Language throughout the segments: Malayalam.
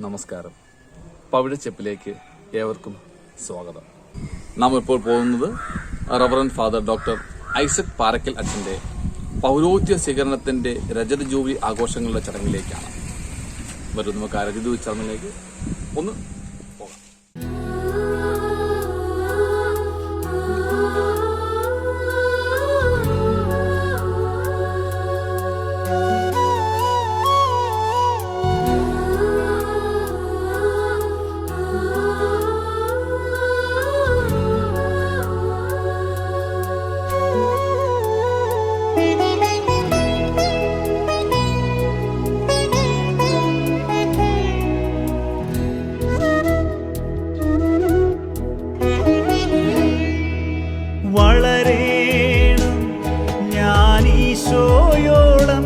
നമസ്കാരം. പവിഴച്ചെപ്പിലേക്ക് ഏവർക്കും സ്വാഗതം. നാം ഇപ്പോൾ പോകുന്നത് reverend father doctor Isaac Parakkal അച്ഛന്റെ പൗരോഹിത്യ സ്വീകരണത്തിന്റെ രജത ജൂബിലി ആഘോഷങ്ങളുടെ ചടങ്ങിലേക്കാണ്. വരും നമുക്ക് ആ രജത ജൂബിലി ചടങ്ങിലേക്ക് ഒന്ന് പോകാം. വളരേണം ഞാനീശോയോളം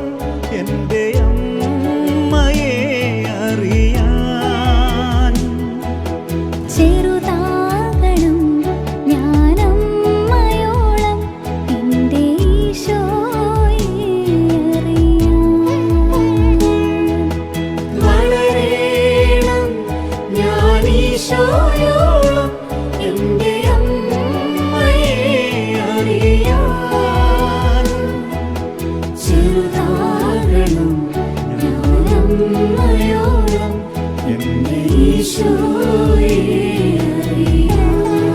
എൻ്റെ അമ്മയെ അറിയാൻ. ചെറുതാകണം ഞാനമ്മയോളം എൻ്റെ ഈശോയെ അറിയാൻ. വളരേണം ഞാനീശോയോളം എൻ്റെ ചെറുതാകണം ഞാനമ്മയോളം എൻ്റെ ഈശോയെ അറിയാൻ.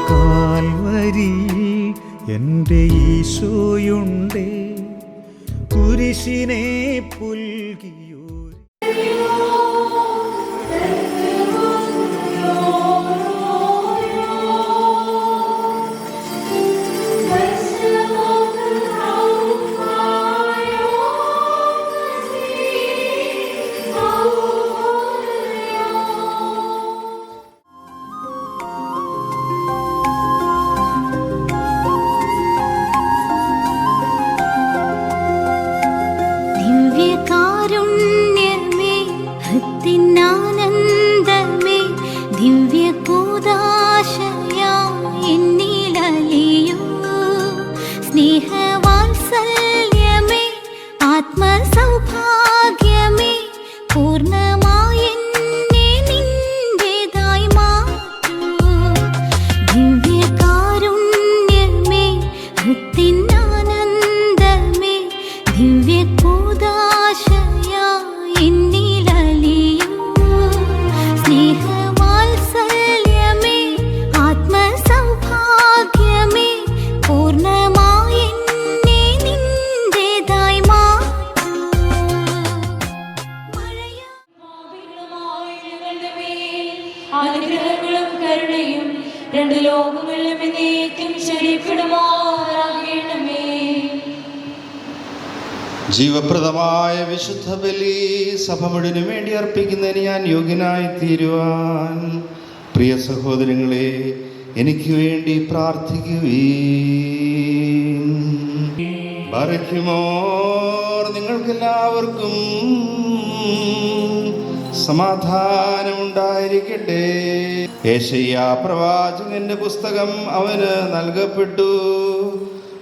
കാൽവരിയിൽ എൻ്റെ ഈശോയുണ്ടേ, കുരിശിനെ പുൽകിയോ. ദിവ്യകാരുണ്യമേ, ഭക്തിനാനന്ദമേ, ദിവ്യകൂദാശയായി എന്നിലലിയൂ. സ്നേഹവാത്സല്യമേ, ആത്മസൗഭാഗ്യമേ, പൂർണ്ണമായി എന്നെ നിന്റേതായി മാറ്റൂ. ദിവ്യകാരുണ്യമേ, ഭക്തിനാനന്ദമേ, ദിവ്യകൂദാശയായി എന്നിലലിയൂ. സ്നേഹവാത്സല്യമേ, ആത്മസൗഭാഗ്യമേ, പൂർണ്ണമായി എന്നെ നിന്റേതായി മാറ്റൂ. അനുഗ്രഹങ്ങളും കരുണയും രണ്ട് ലോകങ്ങളിലും എന്നേക്കും ശരീരപ്പെടുമാറാകണമേ. ജീവപ്രദമായ വിശുദ്ധ ബലി സഭ മുഴുവനും വേണ്ടി അർപ്പിക്കുന്നതിന് ഞാൻ യോഗ്യനായി തീരുവാൻ പ്രിയ സഹോദരങ്ങളെ എനിക്ക് വേണ്ടി പ്രാർത്ഥിക്കുവീൻ. ബാരക്കുമോർ നിങ്ങൾക്കെല്ലാവർക്കും സമാധാനമുണ്ടായിരിക്കട്ടെ. യേശയ്യാ പ്രവാചകന്റെ പുസ്തകം അവന് നൽകപ്പെട്ടു.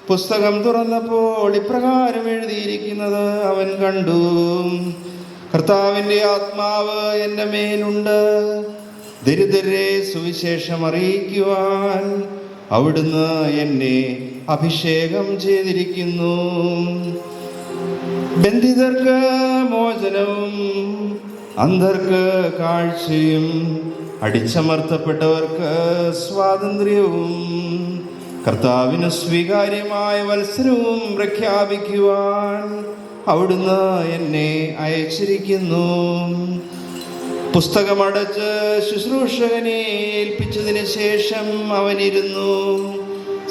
പുസ്തകം തുറന്നപ്പോൾ ഇപ്രകാരം എഴുതിയിരിക്കുന്നത് അവൻ കണ്ടു. കർത്താവിൻ്റെ ആത്മാവ് എൻ്റെ മേലുണ്ട്, ദരിദ്രരെ സുവിശേഷം അറിയിക്കുവാൻ അവിടുന്ന് എന്നെ അഭിഷേകം ചെയ്തിരിക്കുന്നു. ബന്ധിതർക്ക് മോചനവും അന്ധർക്ക് കാഴ്ചയും അടിച്ചമർത്തപ്പെട്ടവർക്ക് സ്വാതന്ത്ര്യവും കർത്താവിന് സ്വീകാര്യമായ വത്സരവും പ്രഖ്യാപിക്കുവാൻ അവിടുന്ന് എന്നെ അയച്ചിരിക്കുന്നു. പുസ്തകമടച്ച് ശുശ്രൂഷകനെ ഏൽപ്പിച്ചതിന് ശേഷം അവനിരുന്നു.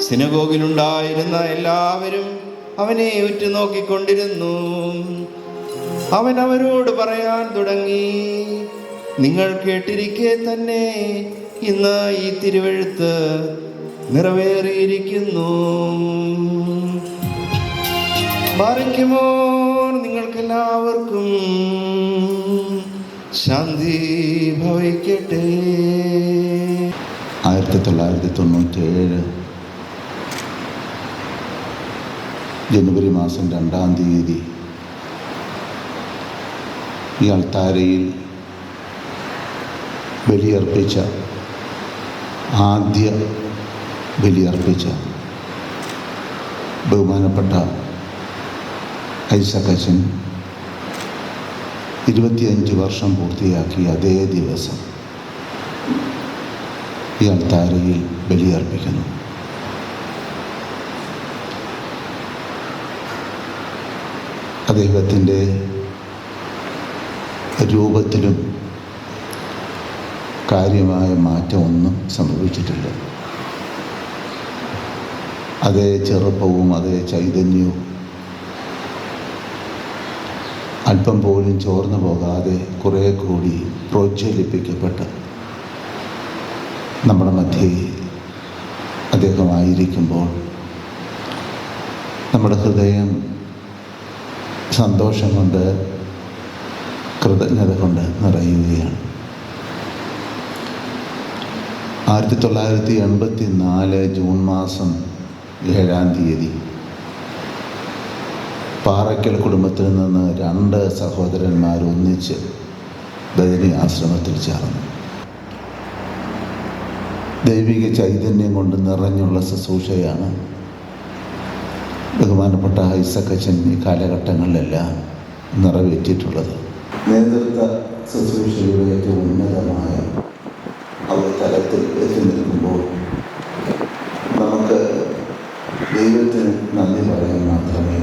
സിനഗോഗിലുണ്ടായിരുന്ന എല്ലാവരും അവനെ ഉറ്റുനോക്കിക്കൊണ്ടിരുന്നു. അവൻ അവരോട് പറയാൻ തുടങ്ങി, നിങ്ങൾ കേട്ടിരിക്കെ തന്നെ ഇന്ന് ഈ തിരുവെഴുത്ത് നിറവേറിയിരിക്കുന്നു. ബാരക്കുമോ നിങ്ങൾക്കെല്ലാവർക്കും ശാന്തി ഭവിക്കട്ടെ. 1997 ജനുവരി മാസം 2-ാം തീയതി ഈ അൾത്താരയിൽ ബലിയർപ്പിച്ച ആദ്യ ബലിയർപ്പിച്ച ബഹുമാനപ്പെട്ട ഐസക് അച്ഛൻ 25 വർഷം പൂർത്തിയാക്കിയ അതേ ദിവസം ഈ അൾത്താരയിൽ ബലിയർപ്പിക്കുന്നു. അദ്ദേഹത്തിൻ്റെ രൂപത്തിലും കാര്യമായ മാറ്റമൊന്നും സംഭവിച്ചിട്ടില്ല. അതേ ചെറുപ്പവും അതേ ചൈതന്യവും അല്പം പോലും ചോർന്നു പോകാതെ കുറേ കൂടി പ്രോജ്വലിപ്പിക്കപ്പെട്ട് നമ്മുടെ മധ്യേ അദ്ദേഹമായിരിക്കുമ്പോൾ നമ്മുടെ ഹൃദയം സന്തോഷം കൊണ്ട് കൃതജ്ഞത കൊണ്ട് നിറയുകയാണ്. 1984 ജൂൺ മാസം 7-ാം തീയതി പാറയ്ക്കൽ കുടുംബത്തിൽ നിന്ന് 2 സഹോദരന്മാർ ഒന്നിച്ച് ബദനി ആശ്രമത്തിൽ ചേർന്നു. ദൈവിക ചൈതന്യം കൊണ്ട് നിറഞ്ഞുള്ള ശുശ്രൂഷയാണ് ബഹുമാനപ്പെട്ട ഐസക് അച്ഛൻ ഈ കാലഘട്ടങ്ങളിലെല്ലാം നിറവേറ്റിയിട്ടുള്ളത്. നേതൃത്വ ശുശ്രൂഷയുടെ ഏറ്റവും ഉന്നതമായ തലത്തിൽ എത്തി നിൽക്കുമ്പോൾ നമുക്ക് ദൈവത്തിന് നന്ദി പറയാൻ മാത്രമേ.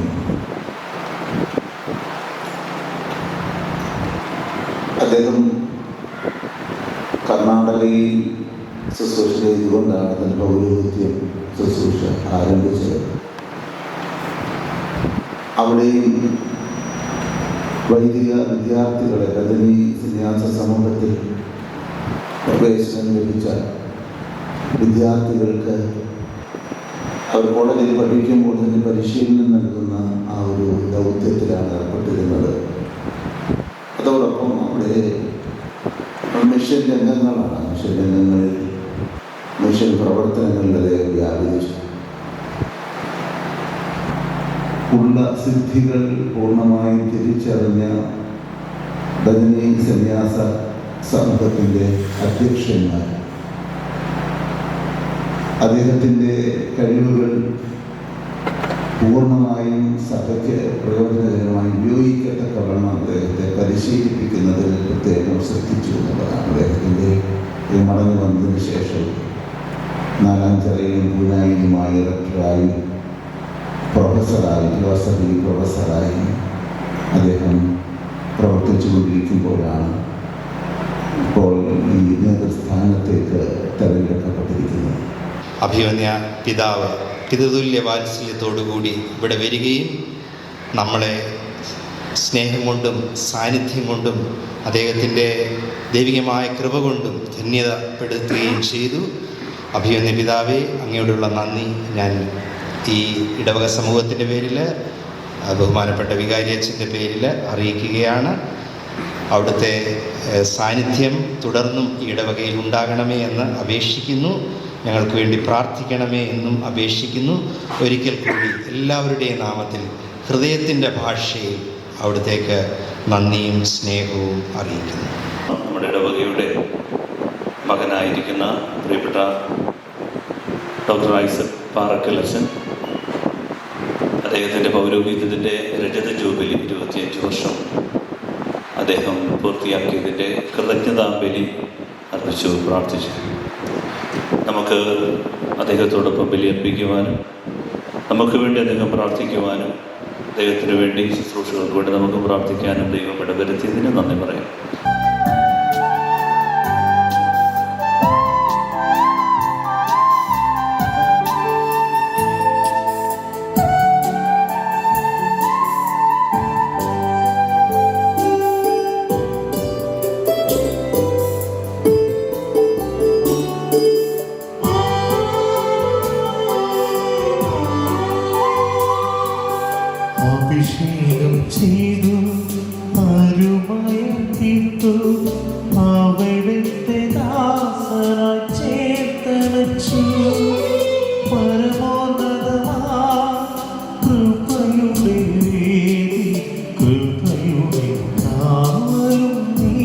അദ്ദേഹം കർണാടകയിൽ ശുശ്രൂഷ ചെയ്തുകൊണ്ടാണ് തൻ്റെ പൗരോഹിത്യം ശുശ്രൂഷ ആരംഭിച്ചത്. അവിടെയും വൈദിക വിദ്യാർത്ഥികളെ ബദനി സന്യാസ സമൂഹത്തിൽ പ്രവേശനം ലഭിച്ച വിദ്യാർത്ഥികൾക്ക് അവർ കോളേജിൽ പഠിക്കുമ്പോൾ തന്നെ പരിശീലനം നൽകുന്ന ആ ഒരു ദൗത്യത്തിലാണ് ഏർപ്പെട്ടിരുന്നത്. അതോടൊപ്പം അവിടെ മിഷൻ രംഗങ്ങളാണ്. മിഷൻ പ്രവർത്തനങ്ങളിലെ വ്യാപിച്ചു ഉള്ള സിദ്ധികൾ പൂർണ്ണമായും തിരിച്ചറിഞ്ഞ ബദനി സന്യാസ സമൂഹത്തിൻ്റെ അധ്യക്ഷന്മാർ അദ്ദേഹത്തിൻ്റെ കഴിവുകൾ പൂർണ്ണമായും സഭയ്ക്ക് പ്രയോജനകരമായി ഉപയോഗിക്കത്തക്കവണ്ണം അദ്ദേഹത്തെ പരിശീലിപ്പിക്കുന്നതിൽ പ്രത്യേകം ശ്രദ്ധിച്ചു എന്നുള്ളതാണ്. അദ്ദേഹത്തിൻ്റെ മടങ്ങി വന്നതിന് ശേഷം 4-ാം ചിറയിലും പൂനായിലുമായി ഇലക്ടറായി പ്രൊഫസറായി ഫിലോസഫി പ്രൊഫസറായി അദ്ദേഹം പ്രവർത്തിച്ചു കൊണ്ടിരിക്കുമ്പോഴാണ് ഇപ്പോൾ ഈ നേതൃസ്ഥാനത്തേക്ക് തെരഞ്ഞെടുക്കപ്പെട്ടിരിക്കുന്നത്. അഭിമന്യ പിതാവ് പിതൃതുല്യ വാത്സല്യത്തോടുകൂടി ഇവിടെ വരികയും നമ്മളെ സ്നേഹം കൊണ്ടും സാന്നിധ്യം കൊണ്ടും അദ്ദേഹത്തിൻ്റെ ദൈവികമായ കൃപ കൊണ്ടും ധന്യതപ്പെടുത്തുകയും ചെയ്തു. അഭിമന്യ പിതാവേ, അങ്ങയോടുള്ള നന്ദി ഞാൻ ഈ ഇടവക സമൂഹത്തിൻ്റെ പേരിൽ, ബഹുമാനപ്പെട്ട വികാരിയച്ഛൻ്റെ പേരിൽ അറിയിക്കുകയാണ്. അവിടുത്തെ സാന്നിധ്യം തുടർന്നും ഈ ഇടവകയിൽ ഉണ്ടാകണമേ എന്ന് അപേക്ഷിക്കുന്നു. ഞങ്ങൾക്ക് വേണ്ടി പ്രാർത്ഥിക്കണമേ എന്നും അപേക്ഷിക്കുന്നു. ഒരിക്കൽ കൂടി എല്ലാവരുടെയും നാമത്തിൽ ഹൃദയത്തിൻ്റെ ഭാഷയിൽ അവിടത്തേക്ക് നന്ദിയും സ്നേഹവും അറിയിക്കുന്നു. നമ്മുടെ ഇടവകയുടെ മകനായിരിക്കുന്ന പ്രിയപ്പെട്ട ഡോക്ടർ ഐസക് പാറക്കൽ അച്ഛൻ, അദ്ദേഹത്തിൻ്റെ പൗരോഹിത്യത്തിൻ്റെ രജത ജൂബിലി 25 വർഷം അദ്ദേഹം പൂർത്തിയാക്കിയതിൻ്റെ കൃതജ്ഞതാബലി അർപ്പിച്ചു പ്രാർത്ഥിച്ചു. നമുക്ക് അദ്ദേഹത്തോടൊപ്പം ബലിയർപ്പിക്കുവാനും നമുക്ക് വേണ്ടി അദ്ദേഹം പ്രാർത്ഥിക്കുവാനും ദൈവത്തിന് വേണ്ടി ശുശ്രൂഷകൾക്ക് വേണ്ടി നമുക്ക് പ്രാർത്ഥിക്കാനും ദൈവം ഇടവരുത്തിയതിന് നന്ദി പറയാം. വച്ചു പരമോന്നതമാ കൃപയുടെ വേദി കൃപയുടെ കാവലും നീ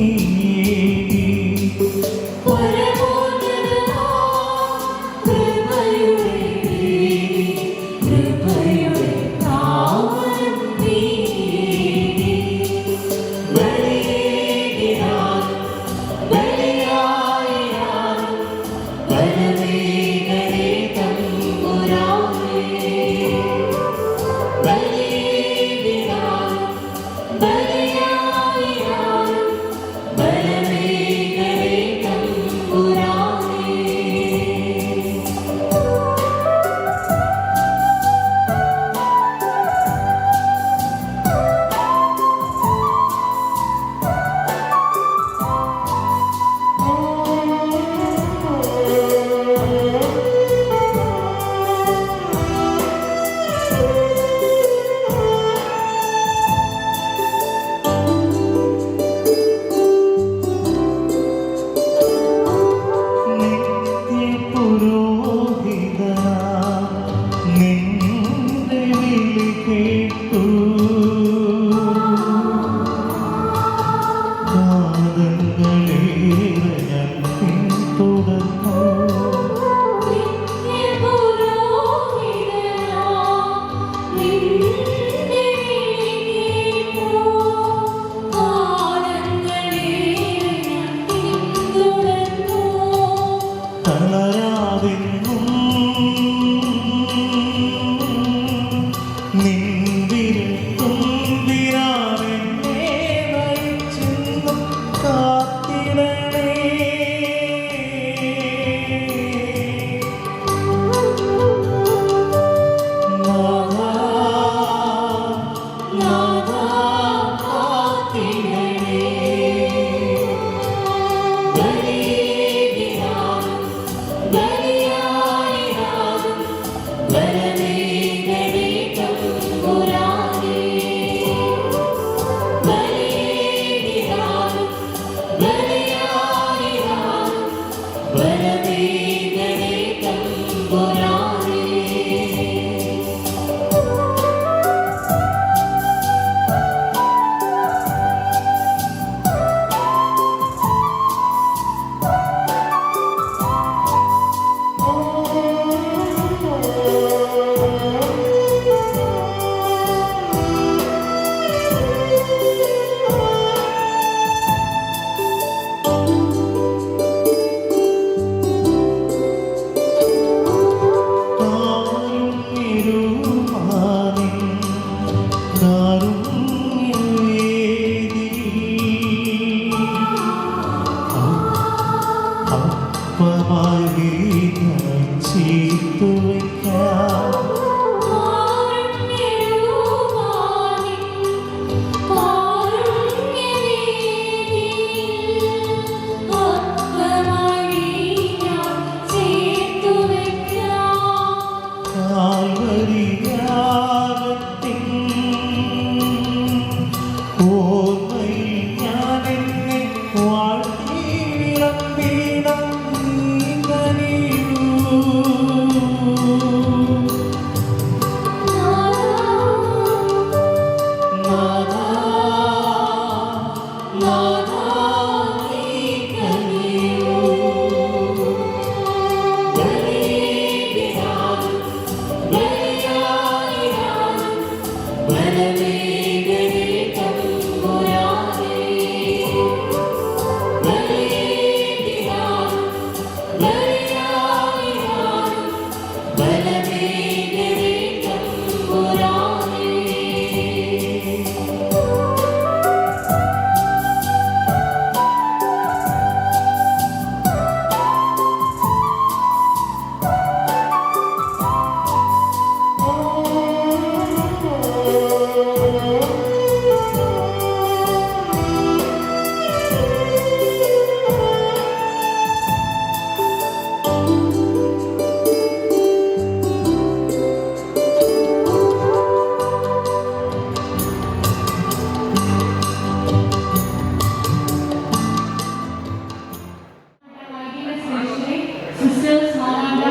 Sisters Malanda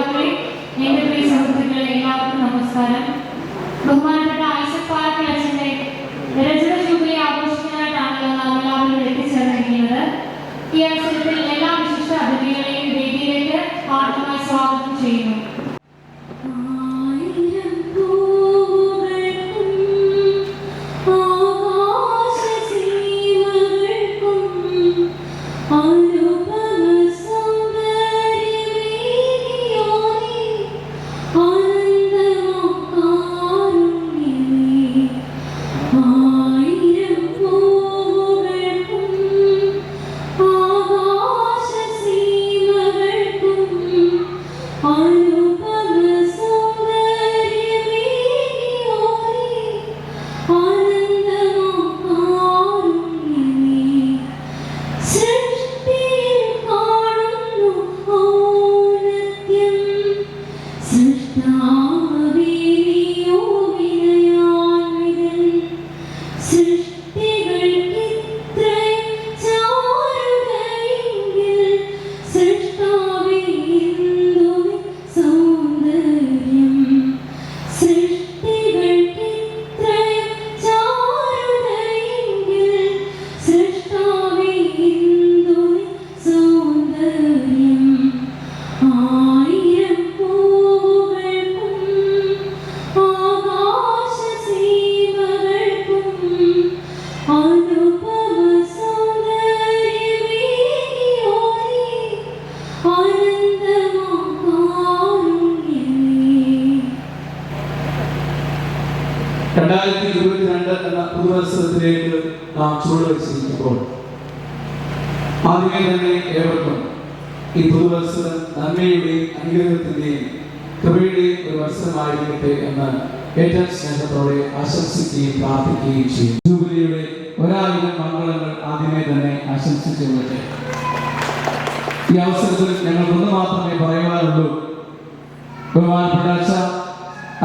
നമസ്കാരം. ബഹുമാനപ്പെട്ട ഐസക് പാറക്കൽ അച്ഛന്റെ രജത ജൂബിലി ആഘോഷിക്കാനായിട്ടാണല്ലോ നാം എല്ലാവരും എത്തിച്ചേർന്നിരിക്കുന്നത്. ഈ അവസരത്തിൽ എല്ലാ വിശിഷ്ട അതിഥികളെയും വേദിയിലേക്ക് ഹാർദമായി സ്വാഗതം ചെയ്യുന്നു. എന്ന പുതുവത്സരത്തിലേക്ക് നാം ചുവടുവെച്ചിരിക്കുമ്പോൾ ആദ്യമേ തന്നെ ഏവർക്കും ഈ പുതുവത്സരം നന്മയുടെയും അനുഗ്രഹത്തിന്റെയും കൃപയുടെയും ഒരു വത്സരമായിരിക്കട്ടെ എന്ന് ഏറ്റവും സ്നേഹത്തോടെ ആശംസിക്കുകയും പ്രാർത്ഥിക്കുകയും ചെയ്യും. ജൂബിലിയുടെ 1000 മംഗളങ്ങൾ ആദ്യമേ തന്നെ ആശംസിച്ചു കൊള്ളട്ടെ. ഈ അവസരത്തിൽ ഞങ്ങൾക്കൊന്ന് മാത്രമേ പറയുവാനുള്ളൂ. ബഹുമാനപ്പെട്ട അച്ഛ,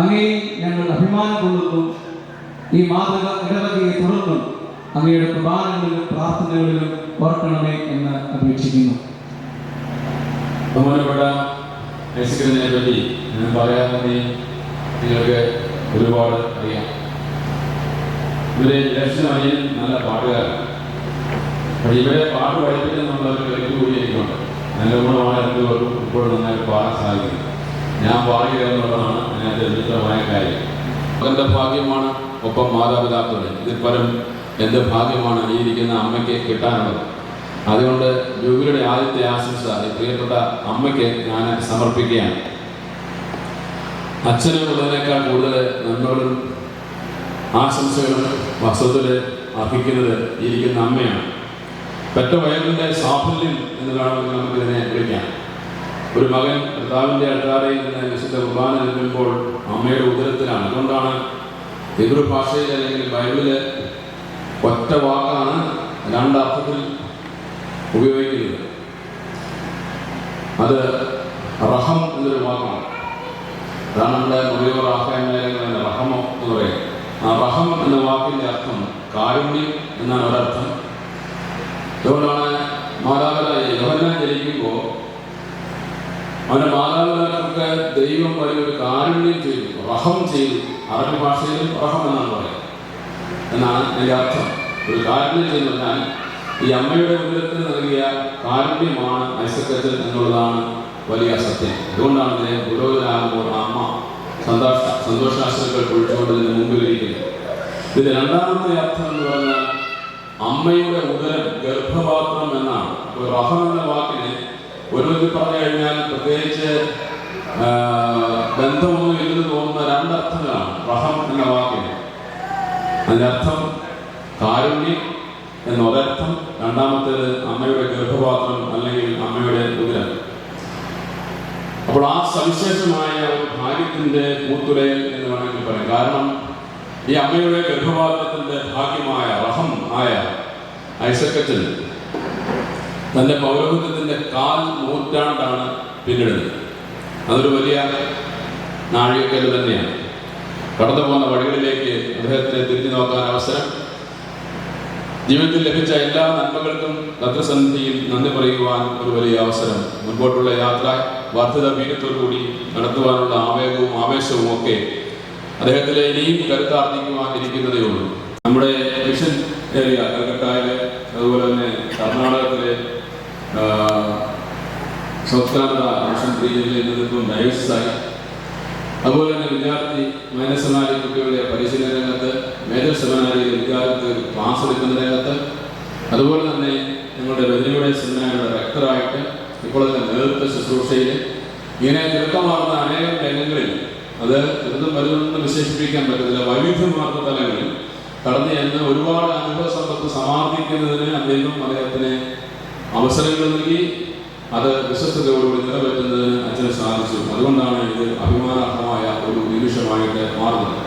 അങ്ങേ ഞങ്ങൾ അഭിമാനം കൊള്ളുന്നു. ഈ മാതൃക ഇടവകയെ തുടർന്നും അങ്ങയുടെ കുർബാനകളിലും പ്രാർത്ഥനകളിലും ഓർക്കണമേ എന്ന് അപേക്ഷിക്കുന്നു. ബഹുമാനപ്പെട്ട യേശുക്രിസ്തുവിനെ പറ്റി ഞാൻ പറയാമെന്ന് നിങ്ങൾക്ക് ഒരുപാട് അറിയാം. ഇവരെ ലക്ഷ്യമായി നല്ല പാടുകാരാണ്. പക്ഷേ ഇവരെ പാട്ട് പഠിപ്പിക്കുന്നുള്ള ഒരു വ്യക്തി കൂടി എനിക്കുണ്ട്. നല്ല ഗുണമാണ് രണ്ടുപേർക്കും ഇപ്പോഴും നന്നായി പാടാൻ സാധിക്കുന്നത്. ഞാൻ പാടുക എന്നുള്ളതാണ് അതിനകത്ത് വിചിത്രമായ കാര്യം. മകൻ്റെ ഭാഗ്യമാണ്, ഒപ്പം മാതാപിതാക്കളുടെ. ഇതിൽ പരം എന്ത് ഭാഗ്യമാണ് ഈ ഇരിക്കുന്ന അമ്മയ്ക്ക് കിട്ടാനുള്ളത്. അതുകൊണ്ട് ജൂബിലിയുടെ ആദ്യത്തെ ആശംസ ഈ പ്രിയപ്പെട്ട അമ്മയ്ക്ക് ഞാൻ സമർപ്പിക്കുകയാണ്. അച്ഛന് ഉള്ളതിനേക്കാൾ കൂടുതൽ നന്മകളും ആശംസകളും വസ്തുതയിൽ അർഹിക്കുന്നത് ഇരിക്കുന്ന അമ്മയാണ്. പെറ്റ വയറിൻ്റെ സാഫല്യം എന്ന് വേണമെങ്കിൽ നമുക്കിതിനെ വിളിക്കാം. ഒരു മകൻ കർത്താവിൻ്റെ അൾത്താരയിൽ നിന്ന് വിശുദ്ധ കുർബാന നൽകുമ്പോൾ അമ്മയുടെ ഉദരത്തിലാണ്. അതുകൊണ്ടാണ് ഹീബ്രു ഭാഷയിൽ അല്ലെങ്കിൽ ബൈബിളില് ഒറ്റ വാക്കാണ് രണ്ടർത്ഥത്തിൽ ഉപയോഗിക്കുന്നത്. അത് റഹം എന്നൊരു വാക്കാണ്. അതാണ് നമ്മുടെ മുറിയോ റാഹമേഖല റഹമോ എന്ന് പറയുന്നത്. ആ റഹം എന്ന വാക്കിൻ്റെ അർത്ഥം കാരുണ്യം എന്നാണ് ഒരർത്ഥം. അതുകൊണ്ടാണ് മാതാപിതാക്കൾ യോഹന്നാൻ ജനിക്കുമ്പോൾ അവൻ്റെ മാതാപിതാക്കൾക്ക് ദൈവം വലിയൊരു കാരുണ്യം ചെയ്തു, റഹം ചെയ്തു. അറബി ഭാഷയിൽ റഹം എന്നാണ് പറയുന്നത്. എന്നാണ് അതിൻ്റെ അർത്ഥം. ഒരു കാരുണ്യം ചെയ്തു പറഞ്ഞാൽ ഈ അമ്മയുടെ ഉദരത്തിന് നൽകിയ കാരുണ്യമാണ് ഐസക്കച്ചൻ എന്നുള്ളതാണ് വലിയ സത്യം. അതുകൊണ്ടാണ് ഇതിനെ പുരോഗതിയാകുമ്പോൾ അമ്മ സന്തോഷാശ്രക്കൾ കുഴിച്ചുകൊണ്ട് ഇതിന് മുമ്പിലിരിക്കുന്നത്. ഇതിന്റെ രണ്ടാമത്തെ അർത്ഥം എന്ന് പറഞ്ഞാൽ അമ്മയുടെ ഉദരം, ഗർഭപാത്രം എന്നാണ്. റഹം എന്ന വാക്കിന് ഒരു വിധത്തിൽ പറഞ്ഞു കഴിഞ്ഞാൽ പ്രത്യേകിച്ച് ബന്ധമൊന്നും ഇല്ലെന്ന് തോന്നുന്ന രണ്ടർത്ഥങ്ങളാണ് റഹം എന്ന വാക്കിന്. അതിൻ്റെ അർത്ഥം കാരുണ്യം എന്നൊരർത്ഥം, രണ്ടാമത്തേത് അമ്മയുടെ ഗർഭപാത്രം അല്ലെങ്കിൽ അമ്മയുടെ ഉദരം. അപ്പോൾ ആ സവിശേഷമായ ഒരു ഭാഗ്യത്തിൻ്റെ കൂത്തുലയൽ എന്ന് വേണമെങ്കിൽ പറയാം. കാരണം ഈ അമ്മയുടെ ഗർഭപാത്രത്തിൻ്റെ ഭാഗ്യമായ റഹം ആയ ഐസക്കച്ചൻ തൻ്റെ പൗരോഹിത്യത്തിൻ്റെ 4 നൂറ്റാണ്ടാണ് പിന്നിടുന്നത്. അതൊരു വലിയ നാഴികക്കല്ല് തന്നെയാണ്. കടന്നു പോകുന്ന വഴികളിലേക്ക് അദ്ദേഹത്തെ തിരിഞ്ഞു നോക്കാൻ അവസരം, ജീവിതത്തിൽ ലഭിച്ച എല്ലാ നന്മകൾക്കും ഭദ്രസന്ധിയിൽ നന്ദി പറയുവാൻ ഒരു വലിയ അവസരം, മുൻപോട്ടുള്ള യാത്ര വർദ്ധിത വീര്യത്തോടുകൂടി നടത്തുവാനുള്ള ആവേഗവും ആവേശവും ഒക്കെ അദ്ദേഹത്തിലെ ഇനിയും കരുത്താർജിക്കുവാനിരിക്കുന്നതേ ഉള്ളൂ. നമ്മുടെ മിഷൻ ഏരിയ കൽക്കട്ടയിലെ, അതുപോലെ തന്നെ കർണാടകത്തിലെ സൗത്ത് മിഷൻ റീജിയനിലെ നേതൃത്വം ഡയസിസായി, അതുപോലെ തന്നെ വിദ്യാർത്ഥി മൈനർ സെമിനാരി കുട്ടികളുടെ പരിശീലന രംഗത്ത്, മേജർ സെമിനാരിയിൽ വിദ്യാർത്ഥികൾ ക്ലാസ് എടുക്കുന്ന രംഗത്ത്, അതുപോലെ തന്നെ ഞങ്ങളുടെ ബദരിയുടെ സെമിനാരിയുടെ റെക്ടറായിട്ട് ഇപ്പോൾ തന്നെ നേതൃത്വ ശുശ്രൂഷയിൽ ഇങ്ങനെ തിരക്കമാർന്ന അനേകം രംഗങ്ങളിൽ, അത് ചെറുതും വലുതെന്ന് വിശേഷിപ്പിക്കാൻ പറ്റത്തില്ല, വൈവിധ്യമാർന്ന തലങ്ങളിൽ കടന്നു ചെന്ന് ഒരുപാട് അനുഭവ സമ്പത്ത് സമാർജിക്കുന്നതിന് അദ്ദേഹത്തിന് അവസരങ്ങൾ നൽകി അത് വിശ്വസ്തയോടുകൂടി നിറവേറ്റുന്നതിന് അച്ഛന് സാധിച്ചു. അതുകൊണ്ടാണ് ഇത് അഭിമാനാർഹമായ ഒരു നിമിഷമായിട്ട് മാറുന്നത്.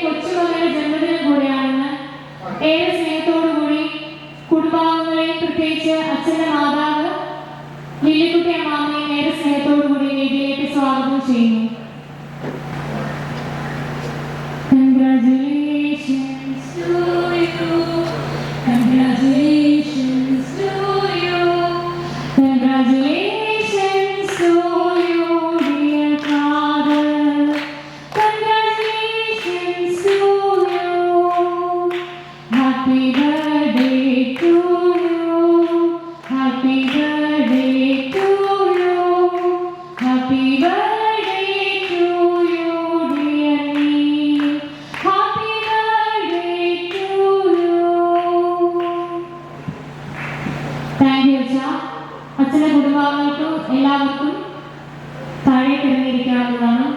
കൊച്ചുമകളുടെ ജന്മദിനം കൂടിയാണെന്ന് ഏറെ സ്നേഹത്തോടുകൂടി കുടുംബാംഗങ്ങളെയും പ്രത്യേകിച്ച് അച്ഛന്റെ മാതാവ് ലില്ലിക്കുട്ടി അമ്മാമ്മയും ഏറെ സ്നേഹത്തോടുകൂടി വേദിയിലേക്ക് സ്വാഗതം ചെയ്യുന്നു. Congratulations to you. Congratulations to you. Congratulations to you, dear father. Congratulations to you. Happy birthday to you. Happy birthday to you. Happy birthday to you, dear Neil. Happy birthday to you. Thank you, അച്ഛാ. അച്ഛൻ്റെ കുടുംബാംഗങ്ങൾക്കും എല്ലാവർക്കും താഴെ കിടന്നിരിക്കാവുന്നതാണ്.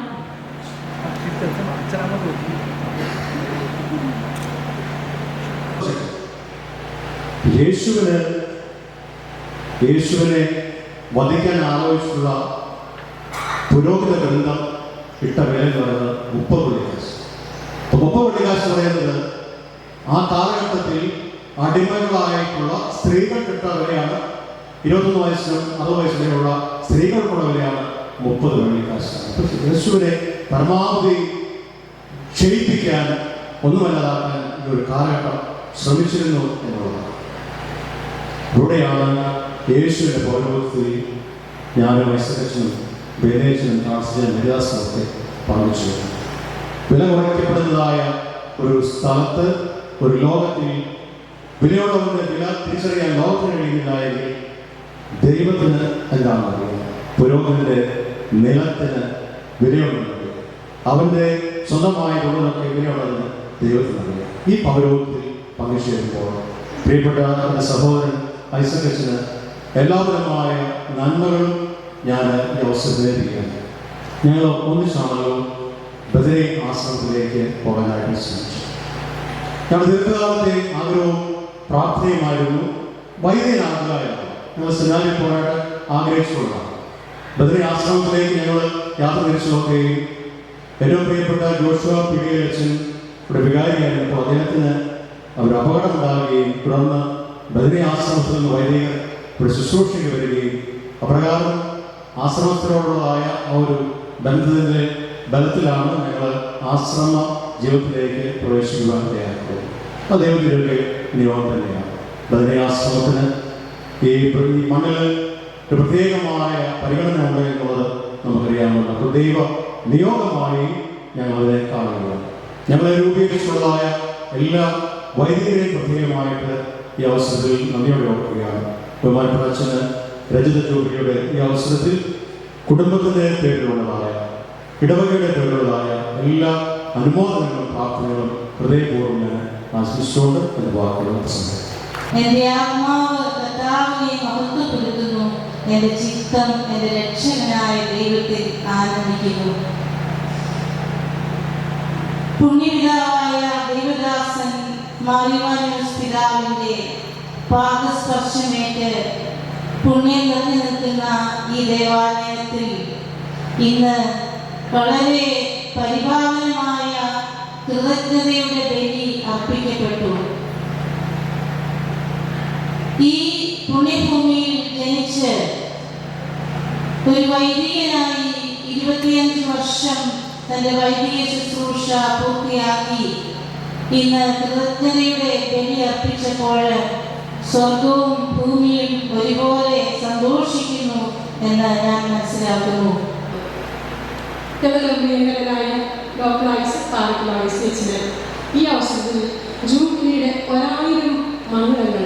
യേശുവിനെ വധിക്കാൻ ആലോചിച്ചിട്ടുള്ള പുരോഹിത ഗ്രന്ഥം ഇട്ട വില എന്ന് പറയുന്നത് 30 വെള്ളിക്കാശ്. 30 വെള്ളിക്കാശ് പറയുന്നത് ആ കാലഘട്ടത്തിൽ അടിമകളായിട്ടുള്ള സ്ത്രീകൾക്കിട്ട വിലയാണ്. 21 വയസ്സിനും 60 വയസ്സിലുള്ള സ്ത്രീകൾക്കുള്ള വിലയാണ് 30 വെള്ളിക്കാശ്. യേശുവിനെ പരമാവധി ക്ഷയിപ്പിക്കാൻ, ഒന്നുമല്ലാതാക്കാൻ ഈ ഒരു കാലഘട്ടം ശ്രമിച്ചിരുന്നു എന്നുള്ളതാണ്. ഇവിടെയാണ് യേശുവിൻ്റെ പൗരോഹിത്യത്തിൽ ഞാനും ഐസക്കച്ചനും ബേനേച്ചനും കാർസിനും ഹരിദാസനൊക്കെ പങ്കുവച്ചു. വില കുറയ്ക്കപ്പെടുന്നതായ ഒരു സ്ഥലത്ത്, ഒരു ലോകത്തിൽ വിലയുള്ളവരുടെ വില തിരിച്ചറിയാൻ ലോകത്തിന് കഴിയുന്നില്ലായെങ്കിൽ ദൈവത്തിന് എന്താണ് അറിയുക? പുരോഹിതന്റെ നിലത്തിന് വിലയുള്ളത്, അവൻ്റെ സ്വന്തമായ തൊഴിലൊക്കെ വിലയുള്ളതെന്ന് ദൈവത്തിന് അറിയാം. ഈ പൗരോഹിത്യത്തിൽ പങ്കുചേരുമ്പോൾ പ്രിയപ്പെട്ട എൻ്റെ സഹോദരൻ ഐസക്കച്ചന് എല്ലാവിധമായ നന്മകളും ഞാൻ ഈ അവസരത്തിലേക്കുകയാണ്. ഞങ്ങൾ ഒന്നിച്ചാണല്ലോ ബദരി ആശ്രമത്തിലേക്ക് പോകാനായിട്ട് ശ്രമിച്ചു. ഞങ്ങൾ ദീർഘകാലത്തെ ആഗ്രഹവും പ്രാർത്ഥനയുമായിരുന്നു വൈദ്യനാകുകയായിരുന്നു. ഞങ്ങൾ സെമിനാരിൽ പോകാനായിട്ട് ആഗ്രഹിച്ചുകൊണ്ടാണ് ബദരി ആശ്രമത്തിലേക്ക് ഞങ്ങൾ യാത്ര തിരിച്ചു നോക്കുകയും ഏറ്റവും പ്രിയപ്പെട്ട ജോഷുവ പിടിയൽ അച്ഛൻ ഇവിടെ വികാരിയായിരുന്നപ്പോൾ അദ്ദേഹത്തിന് ഒരു അപകടമുണ്ടാവുകയും തുടർന്ന് ബദരി ആശ്രമത്തിൽ നിന്ന് വൈദികർ ഇവിടെ ശുശ്രൂഷയ്ക്ക് വരികയും അപ്രകാരം ആശ്രമത്തിനോടുള്ളതായ ആ ഒരു ബന്ധത്തിൻ്റെ ബലത്തിലാണ് ഞങ്ങൾ ആശ്രമ ജീവിതത്തിലേക്ക് പ്രവേശിക്കുവാൻ തയ്യാറാക്കുന്നത്. അത് ദൈവത്തിൻ്റെ നിയോഗം തന്നെയാണ്. ബദരി ആശ്രമത്തിന് ഈ മണ്ണിൽ ഒരു പ്രത്യേകമായ പരിഗണന ഉണ്ട് എന്നുള്ളത് നമുക്കറിയാവുന്ന ദൈവ നിയോഗമായി ഞങ്ങളതിനെ കാണുകയാണ്. ഞങ്ങളെ രൂപീകരിച്ചുള്ളതായ എല്ലാ വൈദികരെയും പ്രത്യേകമായിട്ട് ഈ അവസരത്തിൽ നന്ദിയോടെ ഓർക്കുകയാണ്. ബഹുമാനപ്പെട്ട അച്ഛന് രജത ജൂബിലിയുടെ ഈ അവസരത്തിൽ കുടുംബത്തിൻ്റെ പേരിലുള്ളതായ, ഇടവകയുടെ പേരിലുള്ളതായ എല്ലാ അനുമോദനങ്ങളും പ്രാർത്ഥനകളും ഹൃദയപൂർവ്വം ഞാൻ ആശംസിച്ചുകൊണ്ട് എൻ്റെ വാക്കുകൾ പ്രസംഗിക്കും. എന്റെ ആത്മാവ് കർത്താവിനെ മഹത്വപ്പെടുത്തുന്നു. എന്റെ ചിത്തം എന്റെ രക്ഷകനായ ദൈവത്തിൽ ആനന്ദിക്കുന്നു. പുണ്യപിതാവായ ദൈവദാസൻ മാറിമാനൂസ് പിതാവിൻ്റെ പാദസ്പർശമേറ്റ് പുണ്യം നിറഞ്ഞു നിൽക്കുന്ന ഈ ദേവാലയത്തിൽ ഇന്ന് വളരെ പരിപാവനമായ കൃതജ്ഞതയുടെ ബലി അർപ്പിക്കപ്പെട്ടു. ഈ പുണ്യഭൂമിയിൽ ജനിച്ച് ഒരു വൈദികനായി 25 വർഷം തൻ്റെ വൈദിക ശുശ്രൂഷ പൂർത്തിയാക്കി ഇന്ന് കൃതജ്ഞതയുടെ ബലി അർപ്പിച്ചപ്പോൾ സ്വർഗവും ഭൂമിയും ഒരുപോലെ സന്തോഷിക്കുന്നു എന്ന് ഞാൻ മനസ്സിലാക്കുന്നു. പ്രിയങ്കരനായ ഡോക്ടർ ഐസക് പാറക്കൽ ഐസിഎച്ചിന് ഈ അവസരത്തിൽ ജൂബിലിയുടെ 1000 മംഗളങ്ങൾ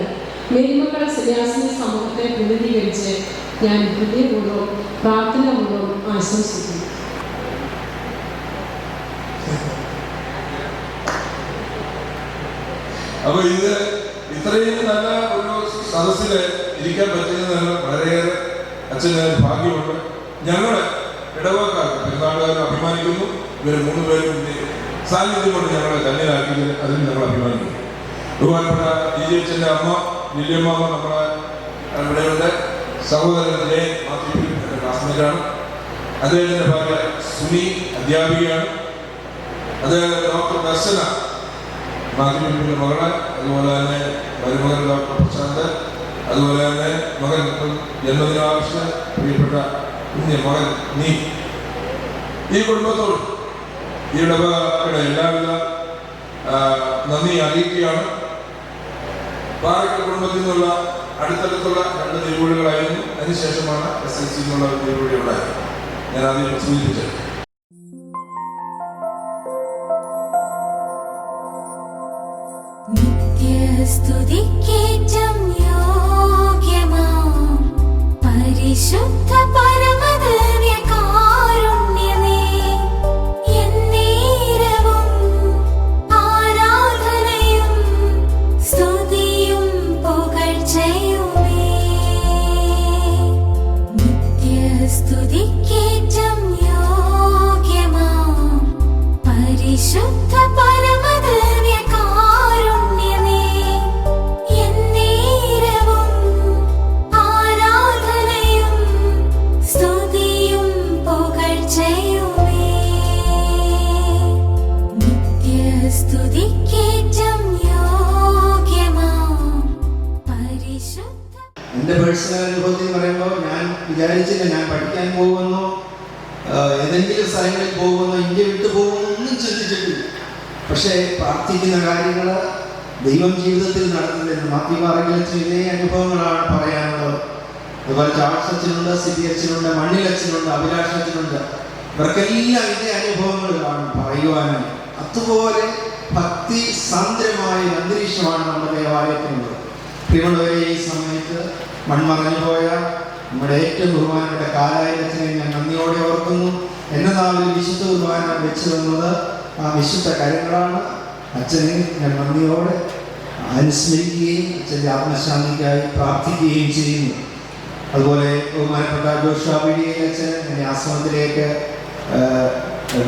മേരിമക്കൾ സന്യാസിനി സമൂഹത്തെ പ്രതിനിധീകരിച്ച് ഞാൻ ഹൃദയപൂർവ്വം പ്രാർത്ഥനാപൂർവ്വം ആശംസിക്കുന്നു. അപ്പോൾ ഇത് ഇത്രയും നല്ല ഒരു സദസ്സിൽ ഇരിക്കാൻ പറ്റിയത് വളരെയേറെ അച്ഛന് ഭാഗ്യമുണ്ട്. ഞങ്ങൾ ഇടവക്കാർക്ക് പെരുന്നാളുകാർ അഭിമാനിക്കുന്നു. ഇവർ 3 പേരും സാന്നിധ്യം കൊണ്ട് ഞങ്ങളെ ധന്യരാക്കിയത് അതിന് ഞങ്ങൾ അഭിമാനിക്കുന്നു. ബഹുമാനപ്പെട്ട ജിജിയച്ഛൻ്റെ അമ്മ ലില്യമ്മ നമ്മളെ ഇവിടെയുണ്ട്. സഹോദരൻ ജയൻ മാത്യു എൻ്റെ ക്ലാസ്മേറ്റാണ്. അദ്ദേഹത്തിൻ്റെ ഭാര്യ സുനി അധ്യാപികയാണ്. അദ്ദേഹം ഡോക്ടർ ദർശന മാധ്യമത്തിൻ്റെ മകള്, അതുപോലെ തന്നെ മരുമകൻ ഡോക്ടർ പ്രശാന്ത്, അതുപോലെ തന്നെ മകൻ ജന്മദിനാവശ്യ പ്രിയപ്പെട്ട കുഞ്ഞ് മകൻ നീ. ഈ കുടുംബത്തോട് ഈ ഇടവകയുടെ എല്ലാവിധ നന്ദി അറിയിക്കുകയാണ്. പാറക്കൽ കുടുംബത്തിൽ നിന്നുള്ള അടുത്തടുത്തുള്ള 2 തിരുവോടികളായിരുന്നു. അതിനുശേഷമാണ് SLC എന്നുള്ള തിരുവോടി ഉണ്ടായത്. ഞാൻ ആദ്യം സൂചിപ്പിച്ചത്. നിത്യസ്തുതിക്കേറ്റം യോഗ്യമാം പരിശുദ്ധ പരമദിവ്യകാരുണ്യമേ, എന്നേരവും ആരാധനയും സ്തുതിയും പുകഴ്ചയുമേ. നിത്യസ്തുതിക്കേറ്റം യോഗ്യമാം പരിശുദ്ധ പരമദിവ്യകാരുണ്യമേ, എന്നേരവും ആരാധനയും സ്തുതിയും പുകഴ്ചയുമേ. നിത്യസ്തുതിക്കേറ്റം യോഗ്യമാം പരിശുദ്ധ. എൻ്റെ പേഴ്സണൽ അനുഭവത്തിൽ എന്ന് പറയുമ്പോൾ ഞാൻ വിചാരിച്ചില്ല ഞാൻ പഠിക്കാൻ പോകുമെന്നോ ഏതെങ്കിലും സ്ഥലങ്ങളിൽ പോകുമെന്നോ ഇന്ത്യ വിട്ടു പോകുമെന്നോ ഒന്നും ചിന്തിച്ചിട്ടില്ല. പക്ഷേ പ്രാർത്ഥിക്കുന്ന കാര്യങ്ങൾ ദൈവം ജീവിതത്തിൽ നടത്തുന്നത് മാത്യു പാറക്കലച്ഛൻ ഇതേ അനുഭവങ്ങളാണ് പറയാനുള്ളത്. അതുപോലെ ചാൾസ് അച്ഛനുണ്ട്, സിബി അച്ഛനുണ്ട്, മണ്ണിൽ അച്ഛനുണ്ട്, അഭിലാഷ് അച്ഛനുണ്ട്. ഇവർക്കെല്ലാം ഇതേ അനുഭവങ്ങളാണ് പറയുവാനായി. അതുപോലെ ഭക്തി സാന്ദ്രമായ അന്തരീക്ഷമാണ് നമ്മുടെ ദേവാലയത്തിനുള്ളത്. പ്രിയമുള്ളവരെ, ഈ സമയത്ത് മൺമറഞ്ഞു പോയ നമ്മുടെ ഏറ്റവും ബഹുമാനപ്പെട്ട കാലായച്ഛനെ ഞാൻ നന്ദിയോടെ ഓർക്കുന്നു. എൻ്റെ നാളിൽ വിശുദ്ധ കുർബാന വെച്ചു തന്നത് ആ വിശുദ്ധ കരങ്ങളാണ്. അച്ഛനെ ഞാൻ നന്ദിയോടെ അനുസ്മരിക്കുകയും അച്ഛൻ്റെ ആത്മശാന്തിക്കായി പ്രാർത്ഥിക്കുകയും ചെയ്യുന്നു. അതുപോലെ ബഹുമാനപ്പെട്ട ജോഷുവ പീഡിയയിൽ അച്ഛൻ എന്നെ ആശ്രമത്തിലേക്ക്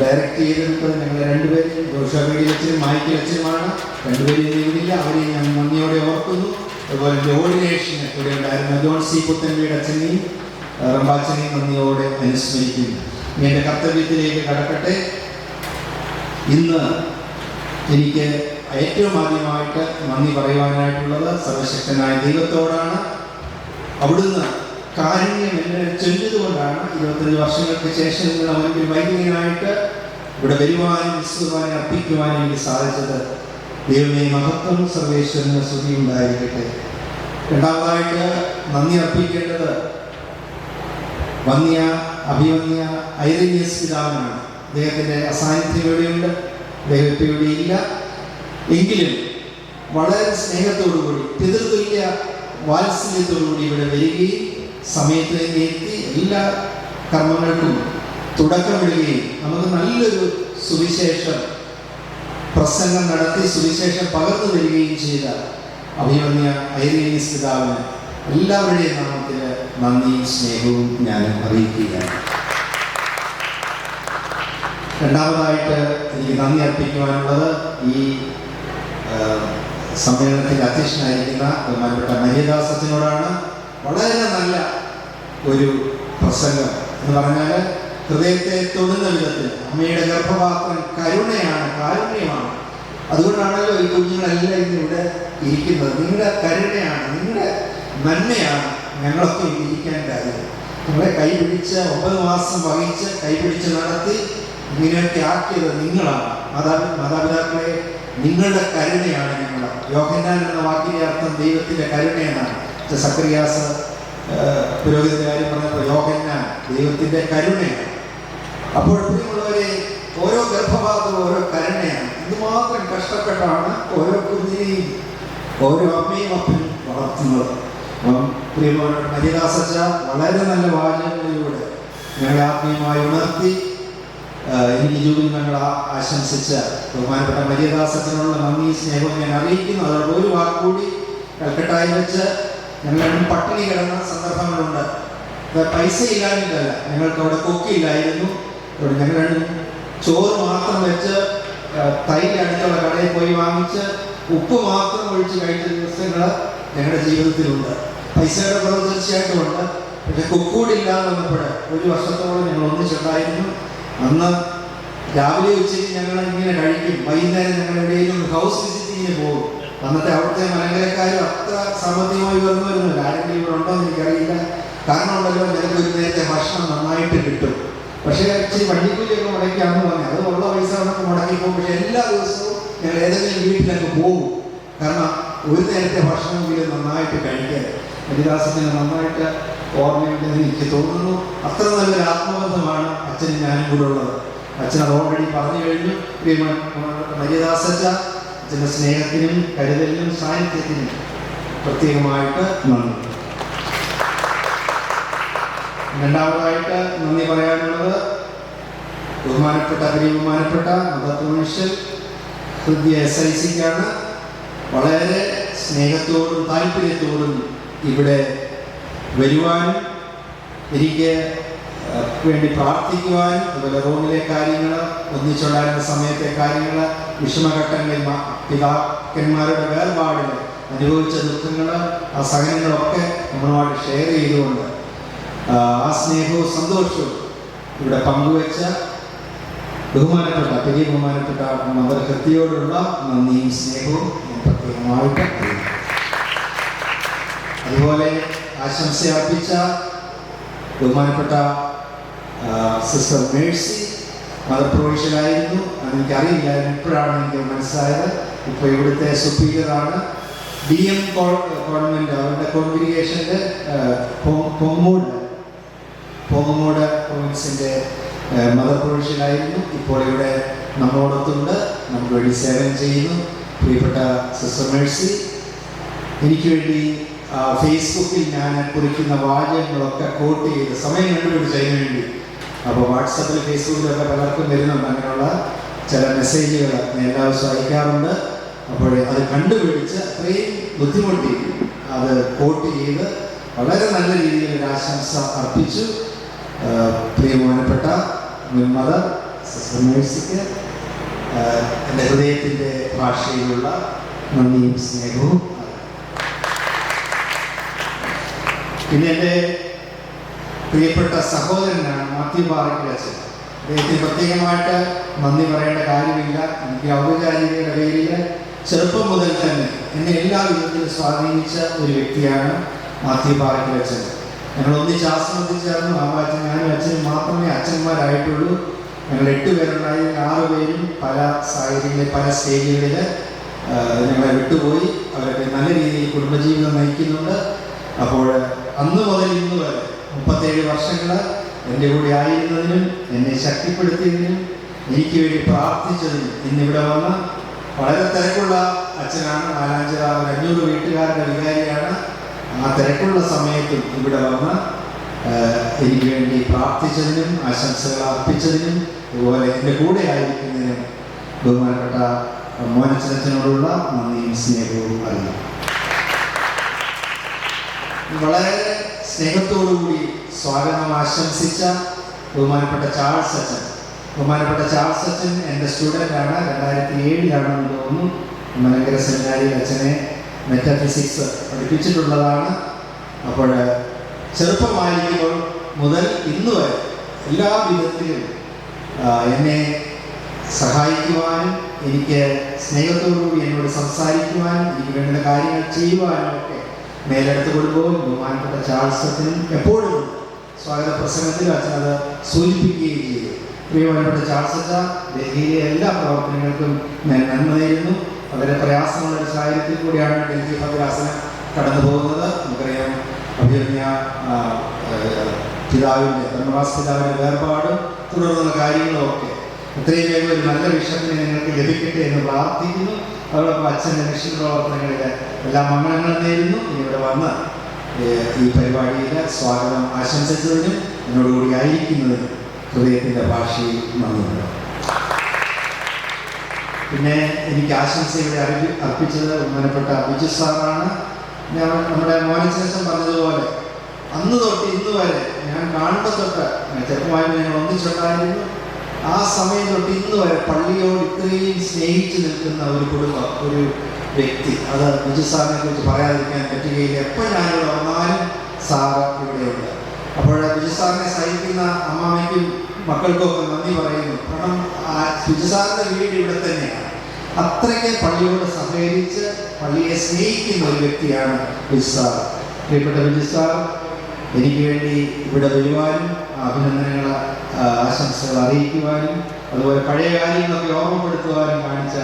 ഡയറക്റ്റ് ചെയ്തെടുത്തത് ഞങ്ങൾ 2 പേരും ജോഷുവ പീഡിയയിൽ അച്ഛനും മൈക്കിൽ അച്ഛനുമാണ്. 2 പേരും ഇന്നില്ല. അവരെയും ഞാൻ നന്ദിയോടെ ഓർക്കുന്നു. അതുപോലെ ഓർഡിനേഷന് ഇവിടെ ഉണ്ടായിരുന്ന ജോൺ സി പുത്തൻവീട് അച്ഛനെയും റംബാച്ചനെയും നന്ദിയോടെ അനുസ്മരിക്കുന്നു. ഇനി എൻ്റെ കർത്തവ്യത്തിലേക്ക് കടക്കട്ടെ. ഇന്ന് എനിക്ക് ഏറ്റവും ആദ്യമായിട്ട് നന്ദി പറയുവാനായിട്ടുള്ളത് സർവശക്തനായ ദൈവത്തോടാണ്. അവിടുന്ന് കാരുണ്യം എന്നെ ചൊല്ലിയതുകൊണ്ടാണ് 25 വർഷങ്ങൾക്ക് ശേഷം നിങ്ങൾ അവർക്ക് വൈദികനായിട്ട് ഇവിടെ വരുവാനും വിശ്വസിക്കുവാനും അർപ്പിക്കുവാനും എനിക്ക് സാധിച്ചത്. ദൈവമേ, മഹത്വം സർവേശ്വരന് സ്തുതി ഉണ്ടായിരിക്കട്ടെ. രണ്ടാമതായിട്ട് നന്ദി അർപ്പിക്കേണ്ടത് അഭിവന്യ ഐറേനിയസ് പിതാവിനാണ്. അദ്ദേഹത്തിൻ്റെ അസാന്നിധ്യം ഇവിടെയുണ്ട്, അദ്ദേഹം ഇപ്പോൾ ഇവിടെ ഇല്ല. എങ്കിലും വളരെ സ്നേഹത്തോടുകൂടി പിതൃതുല്യ വാത്സല്യത്തോടുകൂടി ഇവിടെ വരികയും സമയത്ത് തന്നെ എത്തി എല്ലാ കർമ്മങ്ങൾക്കും തുടക്കമിടുകയും നമുക്ക് നല്ലൊരു സുവിശേഷം പ്രസംഗം നടത്തി സുവിശേഷം പകർന്നു തരികയും ചെയ്ത അഭിമന്യ ഐറേനിയസ് പിതാവിന് എല്ലാവരുടെയും നാമത്തിൽ നന്ദിയും സ്നേഹവും ഞാൻ അറിയിക്കുകയാണ്. രണ്ടാമതായിട്ട് എനിക്ക് നന്ദി അർപ്പിക്കുവാനുള്ളത് ഈ സമ്മേളനത്തിൽ അധ്യക്ഷനായിരിക്കുന്ന ബഹുമാനപ്പെട്ട മരിയദാസ് അച്ഛനോടാണ്. വളരെ നല്ല ഒരു പ്രസംഗം എന്ന് പറഞ്ഞാൽ ഹൃദയത്തെ തൊടുന്ന വിധത്തിൽ അമ്മയുടെ ഗർഭപാത്രം കാരുണ്യമാണ്. അതുകൊണ്ടാണല്ലോ ഈ കുഞ്ഞുങ്ങളെല്ലാം ഇന്ന് ഇവിടെ ഇരിക്കുന്നത്. നിങ്ങളുടെ കരുണയാണ്, നിങ്ങളുടെ നന്മയാണ് ഞങ്ങളൊക്കെ ഇരിക്കാൻ കാര്യം. നിങ്ങളെ കൈപിടിച്ച് 9 മാസം വഹിച്ച് കൈപിടിച്ച് നടത്തി ഇങ്ങനെയൊക്കെ ആക്കിയത് നിങ്ങളാണ്. മാതാപിതാക്കളെ, നിങ്ങളുടെ കരുണയാണ് ഞങ്ങൾ. യോഹന്നാൻ എന്ന വാക്കിന്റെ അർത്ഥം ദൈവത്തിന്റെ കരുണയെന്നാണ്. സക്കറിയാസ് പുരോഹിതന്റെ കാര്യം പറഞ്ഞപ്പോൾ യോഹന്നാൻ ദൈവത്തിന്റെ കരുണയാണ്. അപ്പോൾ പ്രിയമുള്ളവരെ, ഓരോ ഗർഭപാത്രവും ഓരോ കരുണയാണ്. ഇതുമാത്രം കഷ്ടപ്പെട്ടാണ് ഓരോ കുഞ്ഞിനെയും ഓരോ അമ്മയും അപ്പനും വളർത്തുന്നത്. പ്രിയമുള്ള മരിയദാസച്ച വളരെ നല്ല വാചകങ്ങളിലൂടെ ഞങ്ങളെ ആത്മീയമായി ഉണർത്തി എനിക്ക് ജൂബിലി ഞങ്ങൾ ആശംസിച്ച ബഹുമാനപ്പെട്ട മരിയദാസത്തിനുള്ള നന്ദി സ്നേഹവും ഞാൻ അറിയിക്കുന്നു. അതോടെ ഒരു വാക്കുകൂടി, കൽക്കട്ടയിൽ വെച്ച് ഞങ്ങൾ പട്ടിണി കിടന്ന സന്ദർഭങ്ങളുണ്ട്. പൈസ ഇല്ലാഞ്ഞിട്ടല്ല, ഞങ്ങൾക്ക് അവിടെ കൊക്കില്ലായിരുന്നു. ഞങ്ങൾ ചോറ് മാത്രം വെച്ച് തൈര് അടുത്തുള്ള കടയിൽ പോയി വാങ്ങിച്ച് ഉപ്പ് മാത്രം ഒഴിച്ച് കഴിച്ച ദിവസങ്ങൾ ഞങ്ങളുടെ ജീവിതത്തിലുണ്ട്. പൈസയുടെ കുറവ് തീർച്ചയായിട്ടും ഉണ്ട്. പക്ഷെ കൊക്കൂടില്ലാതെ വന്നപ്പോൾ 1 വർഷത്തോളം ഞങ്ങൾ ഒന്നിച്ചുണ്ടായിരുന്നു. അന്ന് രാവിലെ ഉച്ചയ്ക്ക് ഞങ്ങൾ ഇങ്ങനെ കഴിക്കും, വൈകുന്നേരം ഞങ്ങൾ എവിടെയെങ്കിലും ഹൗസ് വിസിറ്റിങ്ങിന് പോകും. അന്നത്തെ അവിടുത്തെ മലങ്കരക്കാരും അത്ര സാമ്പത്തികമായി വരുന്നില്ല. ആരെങ്കിലും ഇവിടെ ഉണ്ടോ എന്ന് എനിക്കറിയില്ല. കാരണം ഉണ്ടല്ലോ, ഞങ്ങൾക്ക് ഒരു നേരത്തെ ഭക്ഷണം നന്നായിട്ട് കിട്ടും. പക്ഷേ ഇച്ചിരി വണ്ടിക്കൂലിയൊക്കെ മുടക്കിയാണെന്ന് പറഞ്ഞു. അത് ഉള്ള പൈസ നമുക്ക് മുടക്കി പോകും. പക്ഷെ എല്ലാ ദിവസവും ഞങ്ങൾ ഏതെങ്കിലും വീട്ടിലൊക്കെ പോകും. കാരണം ഒരു നേരത്തെ ഭക്ഷണമെങ്കിലും നന്നായിട്ട് കഴിക്കാൻ ഹരിദാസത്തിന് നന്നായിട്ട് ഓർമ്മയുണ്ടെന്ന് എനിക്ക് തോന്നുന്നു. അത്ര നല്ലൊരു ആത്മബന്ധമാണ് അച്ഛനും ഞാനും കൂടെ ഉള്ളത്. അച്ഛൻ അത് ഓൾറെഡി പറഞ്ഞു കഴിഞ്ഞു. മരിയദാസച്ച അച്ഛൻ്റെ സ്നേഹത്തിനും കരുതലിനും സാന്നിധ്യത്തിനും പ്രത്യേകമായിട്ട് നന്ദി. രണ്ടാമതായിട്ട് നന്ദി പറയാനുള്ളത് ബഹുമാനപ്പെട്ട മദർ ഹൃദയ SICക്കാണ്. വളരെ സ്നേഹത്തോടും താല്പര്യത്തോടും ഇവിടെ വരുവാനും എനിക്ക് വേണ്ടി പ്രാർത്ഥിക്കുവാനും, അതുപോലെ റോമിലെ കാര്യങ്ങൾ, ഒന്നിച്ചുണ്ടായിരുന്ന സമയത്തെ കാര്യങ്ങൾ, വിഷമഘട്ടങ്ങളിൽ പിതാക്കന്മാരുടെ വേർപാടുകൾ, അനുഭവിച്ച ദുഃഖങ്ങൾ, ആ സഹനങ്ങളൊക്കെ നമ്മളുമായിട്ട് ഷെയർ ചെയ്തുകൊണ്ട് ആ സ്നേഹവും സന്തോഷവും ഇവിടെ പങ്കുവെച്ച പെരിയ ബഹുമാനപ്പെട്ട മദർ ഹൃത്തിയോടുള്ള നന്ദിയും സ്നേഹവും ഞാൻ പ്രത്യേകമായിട്ട് അറിയിക്കുന്നു. അതുപോലെ ആശംസ അർപ്പിച്ച ബഹുമാനപ്പെട്ട സിസ്റ്റർ മേഴ്സി മദർ പ്രൊവിഷ്യലായിരുന്നു. അതെനിക്കറിയില്ലായിരുന്നു, ഇപ്പോഴാണ് എനിക്ക് മനസ്സിലായത്. ഇപ്പോൾ ഇവിടുത്തെ സുപ്പീരിയറാണ്. DM ഗവൺമെൻറ് അവരുടെ കോൺഗ്രിഗേഷൻ്റെ പൊങ്ങമൂട് പ്രൊവിൻസിൻ്റെ മദർ പ്രൊവിഷ്യലായിരുന്നു. ഇപ്പോൾ ഇവിടെ നമ്മളോടൊത്തുണ്ട്, നമുക്ക് വേണ്ടി സേവനം ചെയ്യുന്നു. പ്രിയപ്പെട്ട സിസ്റ്റർ മേഴ്സി, എനിക്ക് വേണ്ടി ഫേസ്ബുക്കിൽ ഞാൻ കുറിക്കുന്ന വാചകങ്ങളൊക്കെ കോട്ട് ചെയ്ത് സമയം കണ്ടുപിടിച്ച് അതിന് വേണ്ടി, അപ്പോൾ വാട്സപ്പിൽ ഫേസ്ബുക്കിലൊക്കെ പലർക്കും വരുന്നുണ്ട് അങ്ങനെയുള്ള ചില മെസ്സേജുകൾ ഞാൻ എല്ലാ ദിവസവും അയക്കാറുണ്ട്. അപ്പോൾ അത് കണ്ടുപിടിച്ച് അത്രയും ബുദ്ധിമുട്ടി അത് കോട്ട് ചെയ്ത് വളരെ നല്ല രീതിയിൽ ഒരു ആശംസ അർപ്പിച്ചു. പ്രിയമാനപ്പെട്ട മദർ സിസ്റ്റർ മേഴ്സിക്ക് എൻ്റെ ഹൃദയത്തിൻ്റെ ഭാഷയിലുള്ള നന്ദിയും സ്നേഹവും. പിന്നെ എൻ്റെ പ്രിയപ്പെട്ട സഹോദരനാണ് മാത്യു പാറയ്ക്കൽ അച്ഛൻ. അദ്ദേഹത്തിന് പ്രത്യേകമായിട്ട് നന്ദി പറയേണ്ട കാര്യമില്ല. എനിക്ക് ഔപചാരികയുടെ പേരിൽ ചെറുപ്പം മുതൽ തന്നെ എന്നെ എല്ലാ വിധത്തിലും സ്വാധീനിച്ച ഒരു വ്യക്തിയാണ് മാത്യു പാറയ്ക്കൽ അച്ഛൻ. ഞങ്ങൾ ഒന്നിച്ച് ആശ്രമത്തിൽ ചേർന്നു. അച്ഛൻ ഞാനും അച്ഛനും മാത്രമേ അച്ഛന്മാരായിട്ടുള്ളൂ. ഞങ്ങൾ 8 പേരുണ്ടായി. 6 പേരും പല സാഹചര്യങ്ങളിൽ പല സ്റ്റേജുകളിൽ ഞങ്ങളെ വിട്ടുപോയി. അവരൊക്കെ നല്ല രീതിയിൽ കുടുംബജീവിതം നയിക്കുന്നുണ്ട്. അപ്പോൾ അന്ന് മുതൽ ഇന്ന് വരെ 37 വർഷങ്ങൾ എൻ്റെ കൂടെ ആയിരുന്നതിനും എന്നെ ശക്തിപ്പെടുത്തിയതിനും എനിക്ക് വേണ്ടി പ്രാർത്ഥിച്ചതിനും ഇന്നിവിടെ വന്ന് വളരെ തിരക്കുള്ള അച്ഛനാണ്. നാലാഞ്ചിറ 500 വീട്ടുകാരുടെ വികാരിയാണ്. ആ തിരക്കുള്ള സമയത്തും ഇവിടെ വന്ന് എനിക്ക് വേണ്ടി പ്രാർത്ഥിച്ചതിനും ആശംസകൾ അർപ്പിച്ചതിനും അതുപോലെ എൻ്റെ കൂടെ ആയിരിക്കുന്നതിനും ബഹുമാനപ്പെട്ട മോനച്ചനോടുള്ള നന്ദിയും സ്നേഹവും അറിയാം. വളരെ സ്നേഹത്തോടുകൂടി സ്വാഗതം ആശംസിച്ച ബഹുമാനപ്പെട്ട ചാൾസ് അച്ഛൻ, ബഹുമാനപ്പെട്ട ചാൾസ് അച്ഛൻ എൻ്റെ സ്റ്റുഡൻ്റാണ്. 2007 തോന്നുന്നു മലങ്കര സെമിനാരിയിൽ അച്ഛനെ മെറ്റാഫിസിക്സ് പഠിപ്പിച്ചിട്ടുള്ളതാണ്. അപ്പോൾ ചെറുപ്പമായിരിക്കുമ്പോൾ മുതൽ ഇന്ന് വരെ എല്ലാ വിധത്തിലും എന്നെ സഹായിക്കുവാനും എനിക്ക് സ്നേഹത്തോടുകൂടി എന്നോട് സംസാരിക്കുവാനും എനിക്ക് വേണ്ട കാര്യങ്ങൾ ചെയ്യുവാനും ഒക്കെ മേലെടുത്ത് കൊടുക്കുമ്പോൾ ബഹുമാനപ്പെട്ട ചാൾസ് അച്ഛനും എപ്പോഴും സ്വാഗത പ്രസംഗത്തിൽ അച്ഛൻ അത് സൂചിപ്പിക്കുകയും ചെയ്തു. പ്രിയപ്പെട്ട ചാൾസ് അച്ഛ, ഡൽഹിയിലെ എല്ലാ പ്രവർത്തനങ്ങൾക്കും ഞാൻ നന്മ നേരുന്നു. വളരെ പ്രയാസമുള്ള ഒരു സാഹചര്യത്തിൽ കൂടിയാണ് ഡൽഹി ഭദ്രാസനം കടന്നു പോകുന്നത്. നമുക്കറിയാം, അഭിമന്യ പിതാവിൻ്റെ ബ്രഹ്മദാസ് പിതാവിൻ്റെ വേർപാടും തുടർന്നുള്ള കാര്യങ്ങളും ഒക്കെ എത്രയും വേഗം ഒരു നല്ല വിഷയത്തിന് നിങ്ങൾക്ക് ലഭിക്കട്ടെ എന്ന് പ്രാർത്ഥിക്കുന്നു. അതോടൊപ്പം അച്ഛൻ്റെ മിഷൻ പ്രവർത്തനങ്ങളിൽ എല്ലാ മംഗളങ്ങളും നേരുന്നു. ഇവിടെ വന്ന് ഈ പരിപാടിയിൽ സ്വാഗതം ആശംസിച്ചതിനും എന്നോടുകൂടി ആയിരിക്കുന്നതിനും ഹൃദയത്തിൻ്റെ ഭാഷയിൽ നന്ദിയുണ്ട്. പിന്നെ എനിക്ക് ആശംസകളെ അർപ്പിച്ചത് ബഹുമാനപ്പെട്ട ബിജു സാറാണ്. ഞാൻ നമ്മുടെ മോനശേഷം പറഞ്ഞതുപോലെ അന്ന് തൊട്ട് ഇന്ന് വരെ ഞാൻ കാണുമ്പോൾ തൊട്ട് ചെറുപ്പമായിട്ട് ഞങ്ങൾ ഒന്നിച്ചുണ്ടായിരുന്നു. ആ സമയം തൊട്ട് ഇന്ന് വരെ പള്ളിയോട് ഇത്രയും സ്നേഹിച്ചു നിൽക്കുന്ന ഒരു കുടുംബം, ഒരു വ്യക്തി, അത് ബിജു സാറിനെ കുറിച്ച് പറയാതിരിക്കാൻ പറ്റുകയില്ല. എപ്പോൾ ഞാനിവിടെ വന്നാലും സാറ് ഇവിടെയുണ്ട്. അപ്പോൾ ബിജു സാറിനെ സഹിക്കുന്ന അമ്മാമയ്ക്കും മക്കൾക്കും ഒക്കെ നന്ദി പറയുന്നു. കാരണം ബിജു സാറിൻ്റെ വീട് ഇവിടെ തന്നെയാണ്. അത്രയ്ക്ക് പള്ളിയോട് സഹകരിച്ച് പള്ളിയെ സ്നേഹിക്കുന്ന ഒരു വ്യക്തിയാണ് ബിജു സാർ. പ്രിയപ്പെട്ട ബിജു സാർ, എനിക്ക് വേണ്ടി ഇവിടെ വരുവാനും അഭിനന്ദനങ്ങൾ ആശംസകൾ അറിയിക്കുവാനും അതുപോലെ പഴയ കാര്യങ്ങളൊക്കെ ഓർമ്മപ്പെടുത്തുവാനും കാണിച്ച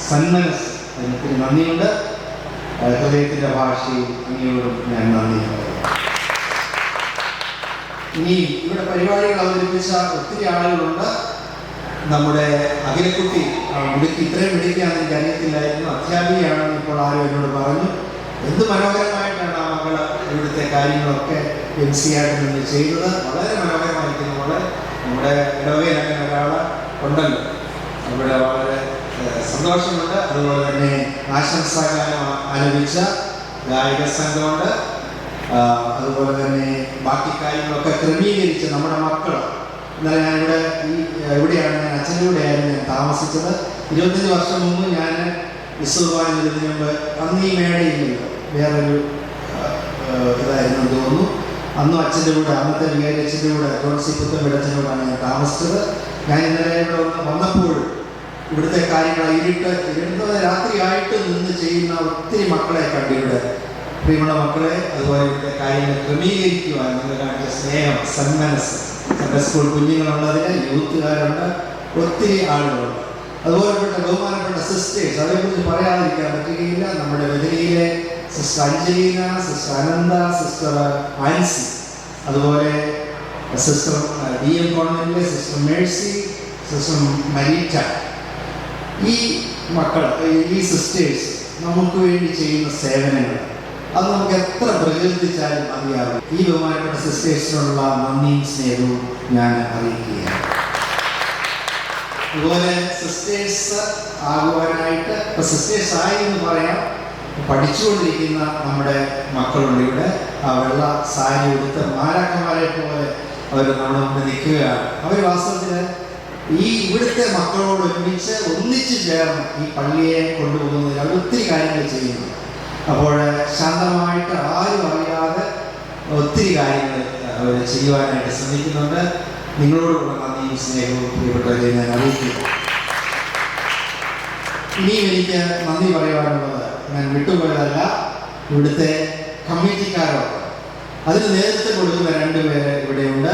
സന്മനസ് അതിനൊത്തിരി നന്ദിയുണ്ട്. ഹൃദയത്തിൻ്റെ ഭാഷയിൽ അങ്ങയോടും ഞാൻ നന്ദി പറയുന്നു. ഇനി ഇവിടെ പരിപാടികൾ അവതരിപ്പിച്ച ഒത്തിരി ആളുകളുണ്ട്. നമ്മുടെ അഖിലക്കുട്ടി ഇത്രയും മിടുക്കിയാണെന്ന് എനിക്ക് അറിയത്തില്ലായിരുന്നു. അധ്യാപികയാണെന്ന് ഇപ്പോൾ ആരും എന്നോട് പറഞ്ഞു. എന്ത് മനോഹരമായിട്ടാണ് ആ മകൾ ഇവിടുത്തെ കാര്യങ്ങളൊക്കെ MC ആയിട്ട് നിന്ന് ചെയ്തത്. വളരെ മനോഹരമായിരിക്കുന്നു. നമ്മുടെ ഇടവകയിൽ അങ്ങനെ ഒരാൾ ഉണ്ടല്ലോ, അവിടെ വളരെ സന്തോഷമുണ്ട്. അതുപോലെ തന്നെ ആശംസാഗാനം ആലപിച്ച ഗായക സംഘമുണ്ട്. അതുപോലെ തന്നെ ബാക്കി കാര്യങ്ങളൊക്കെ ക്രമീകരിച്ച് നമ്മുടെ മക്കൾ. എന്നാൽ ഞാനിവിടെ എവിടെയാണ് ഞാൻ അച്ഛൻ്റെ കൂടെയായിരുന്നു ഞാൻ താമസിച്ചത്. 25 വർഷം മുമ്പ് ഞാൻ വിശ്വകുമാരൻ വരുന്നതിന് മുമ്പ് അന്ന് ഈ മേടയില്ലല്ലോ, വേറൊരു ഇതായിരുന്നു തോന്നുന്നു. അന്നും അച്ഛൻ്റെ കൂടെ, അന്നത്തെ വികാരി അച്ഛൻ്റെ കൂടെ ജോൺസി പുത്തൻപിടച്ചൻ്റെ കൂടെയാണ് ഞാൻ താമസിച്ചത്. ഞാൻ ഇന്നലെ ഇവിടെ വന്നപ്പോൾ ഇവിടുത്തെ കാര്യങ്ങൾ ഇരുട്ട് രാത്രിയായിട്ട് നിന്ന് ചെയ്യുന്ന ഒത്തിരി മക്കളെ കണ്ടു. ഇവിടെ പ്രിയമുള്ള മക്കളെ, അതുപോലെ ഇവിടുത്തെ കാര്യങ്ങൾ ക്രമീകരിക്കുവാൻ നിങ്ങൾ കാണിച്ച സ്നേഹം, സന്മനസ്. നമ്മുടെ സ്കൂൾ കുഞ്ഞുങ്ങളുള്ളതിന് യൂത്തുകാരുണ്ട്, ഒത്തിരി ആളുകളുണ്ട്. അതുപോലെപ്പെട്ട ബഹുമാനപ്പെട്ട സിസ്റ്റേഴ്സ്, അതേക്കുറിച്ച് പറയാതിരിക്കാൻ പറ്റുകയില്ല. നമ്മുടെ വെതിരിയിലെ sister Angelina, sister Anantha, sister Ancy, അതുപോലെ സിസ്റ്റർ DM കോൺവെന്റിലെ സിസ്റ്റർ മേഴ്സി, സിസ്റ്റർ മരീറ്റ. ഈ മക്കൾ, ഈ സിസ്റ്റേഴ്സ് നമുക്ക് വേണ്ടി ചെയ്യുന്ന സേവനങ്ങൾ അത് നമുക്ക് എത്ര പ്രകീർത്തിച്ചാലും മതിയാകും. ഈ ബഹുമാനപ്പെട്ട സിസ്റ്റേഴ്സിനുള്ള നന്ദിയും സ്നേഹവും ഞാൻ അറിയിക്കുകയാണ്. അതുപോലെ സിസ്റ്റേഴ്സ് ആകുവാനായിട്ട് ഇപ്പം സിസ്റ്റേഴ്സ് ആയി എന്ന് പറയാം, പഠിച്ചുകൊണ്ടിരിക്കുന്ന നമ്മുടെ മക്കളുണ്ട് ഇവിടെ. ആ വെള്ള സാരി എടുത്ത് മാലാക്കന്മാരെ പോലെ അവർ നമ്മുടെ മുന്നിൽ നിൽക്കുകയാണ്. അവർ വാസ്തവത്തിൽ ഈ ഇവിടുത്തെ മക്കളോട് ഒന്നിച്ച് ചേർന്ന് ഈ പള്ളിയെ കൊണ്ടുപോകുന്നതിൽ അവർ ഒത്തിരി കാര്യങ്ങൾ ചെയ്യുന്നു. അപ്പോൾ ശാന്തമായിട്ട് ആരും അറിയാതെ ഒത്തിരി കാര്യങ്ങൾ അവർ ചെയ്യുവാനായിട്ട് ശ്രമിക്കുന്നുണ്ട്. നിങ്ങളോടുള്ള നന്ദിയും സ്നേഹവും പ്രിയപ്പെട്ടവരെ ഞാൻ അറിയിക്കുന്നു. ഇനിയും എനിക്ക് നന്ദി പറയുവാനുള്ളത്, ഞാൻ വിട്ടുപോയതല്ല, ഇവിടുത്തെ കമ്മിറ്റിക്കാരൊക്കെ അതിന് നേതൃത്വം കൊടുക്കുന്ന 2 പേര് ഇവിടെയുണ്ട്.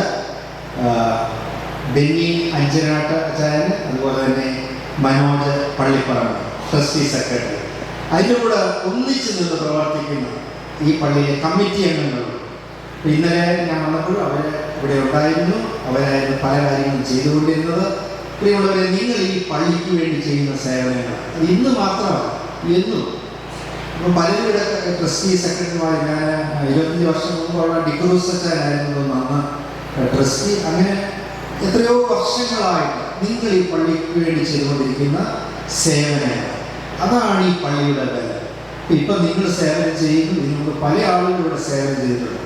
ബെന്നി അഞ്ചനാട്ട് അച്ചായൻ, അതുപോലെ തന്നെ മനോജ് പള്ളിപ്പറമ്പ്, ട്രസ്റ്റി സെക്രട്ടറി. അതിൻ്റെ കൂടെ ഒന്നിച്ച് നിന്ന് പ്രവർത്തിക്കുന്ന ഈ പള്ളിയിലെ കമ്മിറ്റി അംഗങ്ങളും. ഇന്നലെ ഞാൻ വന്നപ്പോൾ അവർ ഇവിടെ ഉണ്ടായിരുന്നു. അവരായിരുന്നു പല കാര്യങ്ങളും ചെയ്തുകൊണ്ടിരുന്നത്. പ്രിയമുള്ളവരെ, നിങ്ങൾ ഈ പള്ളിക്ക് വേണ്ടി ചെയ്യുന്ന സേവനങ്ങൾ അത് ഇന്ന് മാത്രമല്ല, എന്നും. അപ്പം പലരും ഇവിടെ ട്രസ്റ്റി സെക്രട്ടറിമാർ, ഞാൻ 25 വർഷം മുമ്പുള്ള ഡിക്രൂസ് അച്ചാനായിരുന്നു അന്ന് ട്രസ്റ്റി. അങ്ങനെ എത്രയോ വർഷങ്ങളായിട്ട് നിങ്ങൾ ഈ പള്ളിക്ക് വേണ്ടി ചെയ്തുകൊണ്ടിരിക്കുന്ന സേവനങ്ങൾ, അതാണ് ഈ പള്ളിയുടെ ബലം. ഇപ്പം നിങ്ങൾ സേവനം ചെയ്യുന്നു, നിങ്ങൾക്ക് പല ആളുകളിവിടെ സേവനം ചെയ്തിട്ടുണ്ട്.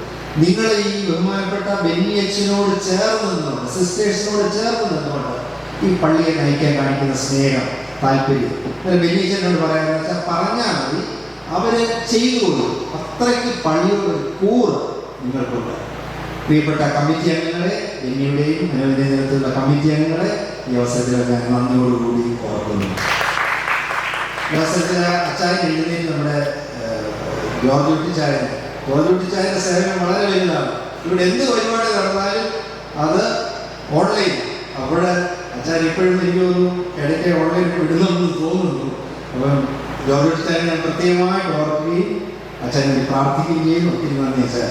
നിങ്ങൾ ഈ ബഹുമാനപ്പെട്ട ബെന്നി അച്ഛനോട് ചേർന്ന് നിന്നുകൊണ്ട്, സിസ്റ്റേഴ്സിനോട് ചേർന്ന് നിന്നുകൊണ്ട് ഈ പള്ളിയെ നയിക്കാൻ കാണിക്കുന്ന സ്നേഹം, താല്പര്യം. വലിയച്ഛനോട് പറയാമെന്ന് വെച്ചാൽ പറഞ്ഞാൽ മതി, അവർ ചെയ്തു കൊടുക്കും. അത്രയ്ക്ക് പള്ളിയോട് കൂറ് നിങ്ങൾക്കുണ്ട്. പ്രിയപ്പെട്ട കമ്മിറ്റി അംഗങ്ങളെ, ബെന്നിയുടെയും അനുവദിച്ച നേതൃത്വത്തിലുള്ള കമ്മിറ്റി അംഗങ്ങളെ ഈ അവസരത്തിൽ ഞാൻ നന്ദിയോടുകൂടി ഓർക്കുന്നു. ഈ അവസരത്തിൽ അച്ചായൻ എഴുതുന്നതിന് നമ്മുടെ ജോർജ് കുട്ടിച്ചായൻ്റെ സേവനം വളരെ വലുതാണ്. ഇവിടെ എന്ത് പരിപാടി നടന്നാലും അത് ഓൺലൈൻ. അവിടെ അച്ഛൻ ഇപ്പോഴും എനിക്ക് തോന്നുന്നു ഇടയ്ക്ക് ഓൺലൈൻ വിടുന്നെന്ന് തോന്നുന്നു. അപ്പം ജോർജ് കുട്ടിച്ചായനെ ഞാൻ പ്രത്യേകമായിട്ട് ഓർക്കുകയും അച്ഛനെ വേണ്ടി പ്രാർത്ഥിക്കുകയും ചെയ്യും. ഒത്തിരി നന്ദി അച്ഛൻ.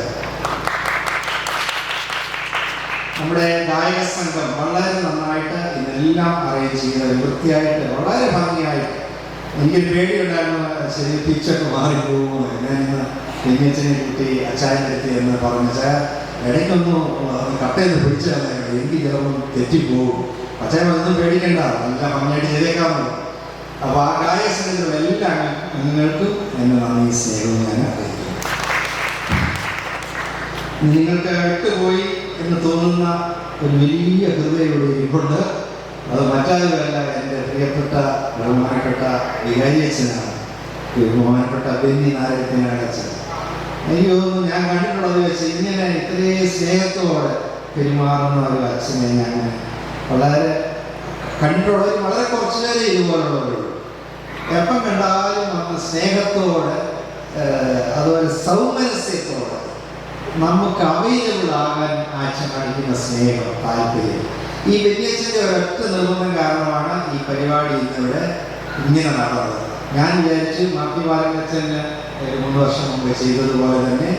നമ്മുടെ ഗായക സംഘം വളരെ നന്നായിട്ട് ഇതെല്ലാം അറേഞ്ച് ചെയ്തത്, വൃത്തിയായിട്ട് വളരെ ഭംഗിയായിട്ട്. എനിക്കൊരു പേടിയുണ്ടായിരുന്നു, ശരി പിച്ചൊക്കെ മാറിപ്പോകുമോ. ഞാനിന്ന് കുഞ്ഞച്ചനെ കുട്ടി അച്ചായനെത്തി എന്ന് പറഞ്ഞു, ഇടയ്ക്കൊന്നും കട്ടയെന്ന് പിടിച്ചു തന്നേക്കണം, എനിക്ക് ചിലപ്പോൾ തെറ്റിപ്പോകും. അച്ചായൻ ഒന്നും പേടിക്കണ്ട, നല്ല ഭംഗിയായിട്ട് ചെയ്തേക്കാമല്ലോ. അപ്പോൾ ആ ഗായക സംഘത്തിലുള്ള എല്ലാ അംഗങ്ങൾക്കും എന്നെ നന്ദി സ്നേഹവും ഞാൻ അറിയിക്കുന്നു. നിങ്ങൾക്ക് വിട്ടുപോയി എന്ന് തോന്നുന്ന ഒരു വലിയ ഹൃദയയുടെ ഇരിപ്പുണ്ട്. അത് മറ്റാരുമല്ല, എൻ്റെ പ്രിയപ്പെട്ട ബഹുമാനപ്പെട്ട വികാരിയച്ഛനാണ്, ബഹുമാനപ്പെട്ട ബെന്നി നാരായണനാണ് അച്ഛൻ. എനിക്ക് തോന്നുന്നു ഞാൻ കണ്ടിട്ടുള്ളത് വെച്ച് ഇങ്ങനെ ഇത്രയും സ്നേഹത്തോടെ പെരുമാറുന്ന ഒരു അച്ഛനെ ഞാൻ വളരെ കണ്ടിട്ടുള്ളവർ വളരെ കുറച്ചു നേരം ഇതുപോലുള്ളവരുള്ളൂ. എപ്പം കണ്ടാലും നമ്മൾ സ്നേഹത്തോടെ, അതുപോലെ സൗമനസ്യത്തോടെ നമുക്ക് അവൈലബിൾ ആകാൻ അച്ഛൻ കാണിക്കുന്ന സ്നേഹം, താല്പര്യം. ഈ വലിയച്ഛൻ്റെ ഒരൊറ്റ നിർബന്ധം കാരണമാണ് ഈ പരിപാടി ഇന്നിവിടെ ഇങ്ങനെ നടന്നത്. ഞാൻ വിചാരിച്ചു മാത്യു ബാലകൃഷ്ണന് 3 വർഷം മുമ്പ് ചെയ്തതുപോലെ തന്നെ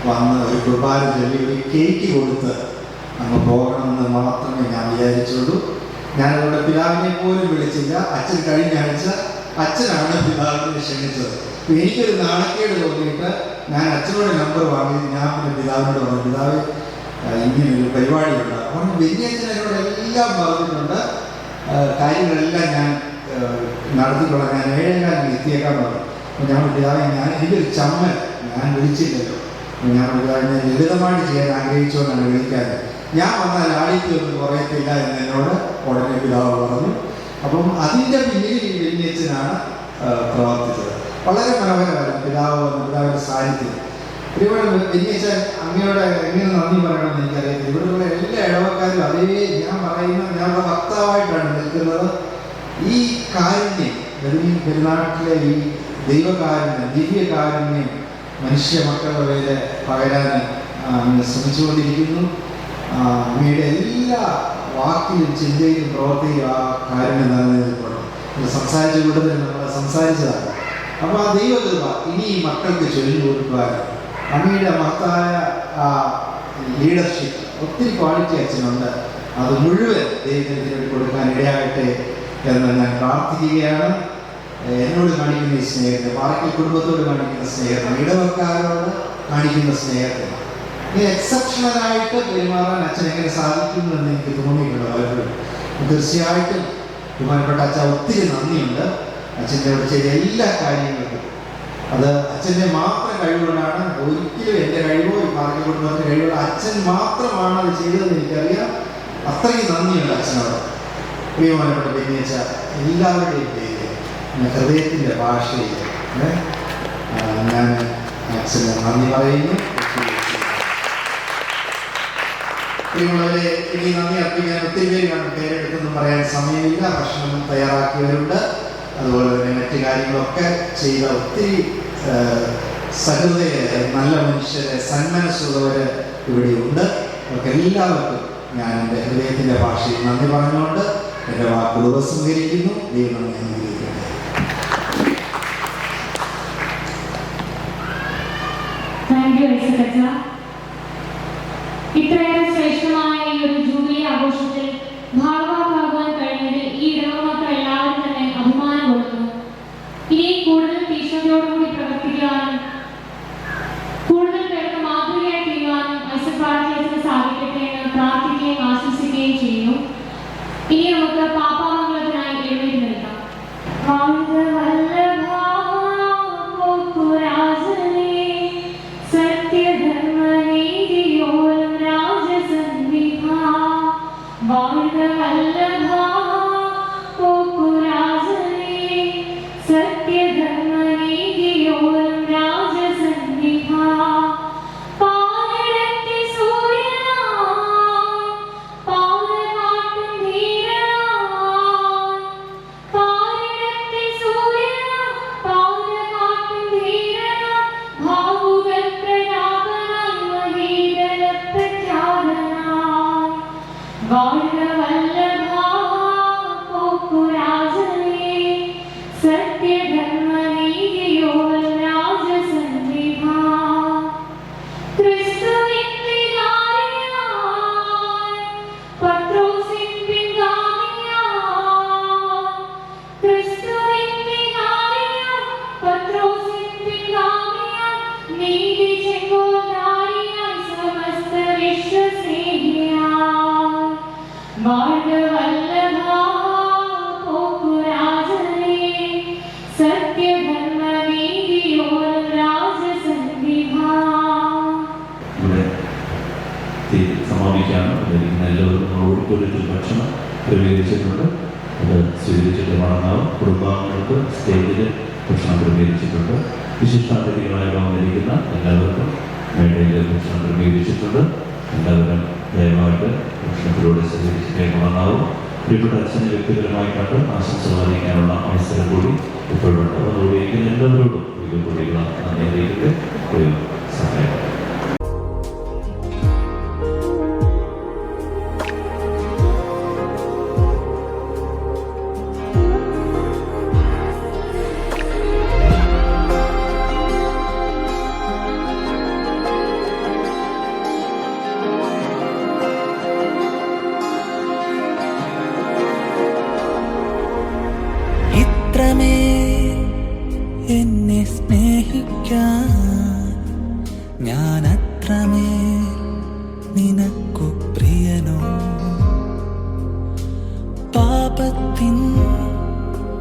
വന്ന് ഒരു കുർബാന ചൊല്ലി ഒരു കേക്ക് കൊടുത്ത് നമ്മൾ പോകണമെന്ന് മാത്രമേ ഞാൻ വിചാരിച്ചുള്ളൂ. ഞാനതുകൊണ്ട് പിതാവിനെ പോലും വിളിച്ചില്ല. അച്ഛൻ കഴിഞ്ഞ ആഴ്ച അച്ഛനാണ് പിതാവിനെ ക്ഷണിച്ചത്. എനിക്കൊരു നാണക്കേട് തോന്നിയിട്ട് ഞാൻ അച്ഛനോട് നമ്പർ വാങ്ങി. ഞാൻ പിന്നെ പിതാവിനോട് പറഞ്ഞു, പിതാവ് ഇങ്ങനൊരു പരിപാടിയുണ്ട്. അപ്പം വലിയച്ഛൻ എന്നോട് എല്ലാം പറഞ്ഞിട്ടുണ്ട്, കാര്യങ്ങളെല്ലാം ഞാൻ നടത്തിക്കൊള്ളാം, ഞാൻ 7:15 എത്തിയേക്കാൻ പറഞ്ഞു. അപ്പോൾ ഞാൻ പിതാവ് എനിക്കൊരു ചമ്മൽ, ഞാൻ വിളിച്ചില്ലല്ലോ. ഞാൻ പിതാവ് ഞാൻ ലളിതമായിട്ട് ചെയ്യാൻ ആഗ്രഹിച്ചുകൊണ്ടാണ് വിളിക്കാറ്. ഞാൻ വന്നാൽ ആടിക്കൊന്നും കുറയത്തില്ല എന്ന് എന്നോട് ഉടനെ പിതാവ് പറഞ്ഞു. അപ്പം അതിൻ്റെ പിന്നിൽ ഈ വലിയച്ഛനാണ് പ്രവർത്തിച്ചത്. വളരെ മനോഹരമായിരുന്നു പിതാവിൻ്റെ സാന്നിധ്യം. ഒരുപാട് വലിയച്ഛൻ അങ്ങയോടെ എങ്ങനെ നന്ദി പറയണമെന്ന് എനിക്കറിയത്തില്ല. ഇവിടെയുള്ള എല്ലാ ഇടവക്കാരും അതേ ഞാൻ ഞാനുള്ള വക്താവായിട്ടാണ് നിൽക്കുന്നത്. ഈ കാരുണ്യം, പെരുനാട്ടിലെ ഈ ദൈവകാരുണ്യം, ദിവ്യകാരുണ്യം മനുഷ്യ മക്കളുടെ പേര് പകരാൻ ശ്രമിച്ചുകൊണ്ടിരിക്കുന്നു. അങ്ങയുടെ എല്ലാ വാക്കിലും ചിന്തയിലും പ്രവർത്തിയിലും ആ കാരുണ്യം നിലനിൽക്കണം. സംസാരിച്ച കൂട്ടത്തിൽ നമ്മൾ സംസാരിച്ചതാണ്. അപ്പോൾ ആ ദൈവകൃപ ഇനി ഈ മക്കൾക്ക് ചൊല്ലി കൊടുക്കുവാൻ അങ്ങയുടെ മഹത്തായ ആ ലീഡർഷിപ്പ്, ഒത്തിരി ക്വാളിറ്റി അച്ഛനുണ്ട്. അത് മുഴുവൻ ദൈവത്തിന് വേണ്ടി കൊടുക്കാൻ ഇടയാകട്ടെ എന്ന് ഞാൻ പ്രാർത്ഥിക്കുകയാണ്. എന്നോട് കാണിക്കുന്ന ഈ സ്നേഹത്തെ, പാറയ്ക്കൽ കുടുംബത്തോട് കാണിക്കുന്ന സ്നേഹത്തെ, ഇടവക്കാരോട് കാണിക്കുന്ന സ്നേഹത്തെ, ഈ എക്സെപ്ഷണലായിട്ട് പെരുമാറാൻ അച്ഛൻ എങ്ങനെ സാധിക്കുന്നു എന്ന് എനിക്ക് തോന്നിയിട്ടുണ്ട് പലപ്പോഴും. തീർച്ചയായിട്ടും ബഹുമാനപ്പെട്ട അച്ഛൻ ഒത്തിരി നന്ദിയുണ്ട്. അച്ഛൻ്റെ അവിടെ ചെയ്ത എല്ലാ കാര്യങ്ങൾക്കും അത് അച്ഛൻ്റെ മാത്രം കഴിവുകൊണ്ടാണ്. ഒരിക്കലും എൻ്റെ കഴിവോ പാറയ്ക്കൽ കുടുംബത്തിൻ്റെ കഴിവോ, അച്ഛൻ മാത്രമാണ് അത് ചെയ്തതെന്ന് എനിക്കറിയാം. അത്രയ്ക്ക് നന്ദിയുണ്ട് അച്ഛനോട്. പ്രിയമാനപ്പെട്ട ബെന്നിയച്ഛ, എല്ലാവരുടെയും പേര് ഹൃദയത്തിൻ്റെ ഭാഷയിൽ ഞാൻ അച്ഛന് നന്ദി പറയുന്നു. പ്രിയമുള്ളവരെ, ഇനി നന്ദി അർപ്പിക്കാൻ ഒത്തിരി പേര് കാണും. പേരെടുത്തൊന്നും പറയാൻ സമയമില്ല. ഭക്ഷണം തയ്യാറാക്കിയവരുണ്ട്, അതുപോലെ തന്നെ മറ്റു കാര്യങ്ങളൊക്കെ ചെയ്ത ഒത്തിരി സഹൃദയരെ, നല്ല മനുഷ്യരെ, സന്മനസ്സുള്ളവര് ഇവിടെയുണ്ട്. അവർക്ക് എല്ലാവർക്കും ഞാൻ എൻ്റെ ഹൃദയത്തിൻ്റെ ഭാഷയിൽ നന്ദി പറഞ്ഞുകൊണ്ട് എൻ്റെ വാക്കുകൾ ഉപസംഹരിക്കുന്നു. ദൈവം നന്ദി അനുഗ്രഹിക്കട്ടെ. ഇത്രയേറെ ശ്രേഷ്ഠമായ ഈ ഒരു ജൂബിലി ആഘോഷത്തിൽ ഭാഗമാകാൻ കഴിഞ്ഞതിൽ ഈ ഇടവമക്കൾ എല്ലാവരും തന്നെ അഭിമാനം കൊള്ളുന്നു. ഇനി കൂടുതൽ തീക്ഷ്ണതയോടുകൂടി പ്രവർത്തിക്കുവാനും കൂടുതൽ പേർക്ക് മാതൃകയായി തീരുവാനും ഐസക് പാറയ്ക്കൽ സാധിക്കട്ടെ എന്ന് പ്രാർത്ഥിക്കുകയും ആശംസിക്കുകയും ചെയ്യുന്നു. ഇനി നമുക്ക് പാപ്പാമംഗലത്തിനായി എഴുന്നേറ്റ് നിൽക്കാം. സത്യധർമ്മനീതിയോരം രാജസന്നിധാ வாழ்க வாழ்க வல்லபா போக்குராஜனே சத்ய தர்ம நீதியோல் ராஜசன்னிதா கிறிஸ்துவின் விகாரியாய் பத்ரோசின் பின்காமியாய் கிறிஸ்துவின் விகாரியாய் பத்ரோசின் பின்காமியாய் நீதி செங்கோல்தாரியாய் சமஸ்த விஸ்வசேனியாய் வாழ்க வல்லபா போக்குராஜனே സത്യ ധർമ്മ നീതിയോൽ രാജസന്നിധാ. ഇവിടെ സമാപിക്കാണ്. എല്ലാവരും ഓഡിറ്റോറിയത്തിൽ ഭക്ഷണം ക്രമീകരിച്ചിട്ടുണ്ട്. അത് സ്വീകരിച്ചിട്ട് മടങ്ങാവും. കുടുംബാംഗങ്ങൾക്ക് സ്റ്റേജിൽ ഭക്ഷണം ക്രമീകരിച്ചിട്ടുണ്ട്. വിശിഷ്ടാതിഥികളായി വന്നിരിക്കുന്ന എല്ലാവർക്കും മേടയിൽ ഭക്ഷണം ക്രമീകരിച്ചിട്ടുണ്ട്. എല്ലാവരും ദയവായിട്ട് ഭക്ഷണത്തിലൂടെ സ്വീകരിച്ചിട്ടേ മടങ്ങാവും. പ്രിയപ്പെട്ട അച്ഛനെ വ്യക്തിപരമായി കണ്ട് ആശംസകൾ അറിയിക്കാനുള്ള അവസരം കൂടി ഇപ്പോഴുണ്ട്. അതോടുകൂടി എല്ലാവരോടും കൂടിയുള്ള നന്ദി അറിയിക്കട്ടെ. ഒരു സഹായം. എന്നെ സ്നേഹിക്കാൻ ഞാൻ അത്രമേൽ നിനക്കു പ്രിയനോ പാപത്തിൻ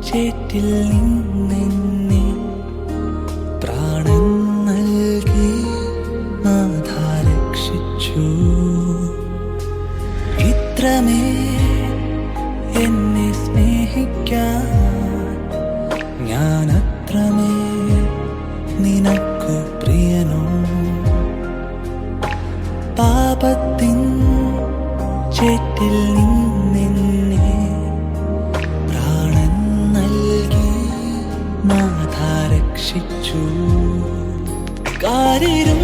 ചേറ്റിൽ നിന്നെന്നെ പ്രാണൻ നൽകി നാഥ രക്ഷിച്ചു ഇത്രമേൽ എന്നെ സ്നേഹിക്കാൻ ഞാൻ അത്രമേൽ നിനക്കു പ്രിയനോ പാപത്തിൻ ചേറ്റിൽ നിന്നെന്നെ പ്രാണൻ നൽകി നാഥ രക്ഷിച്ചു കാര്യം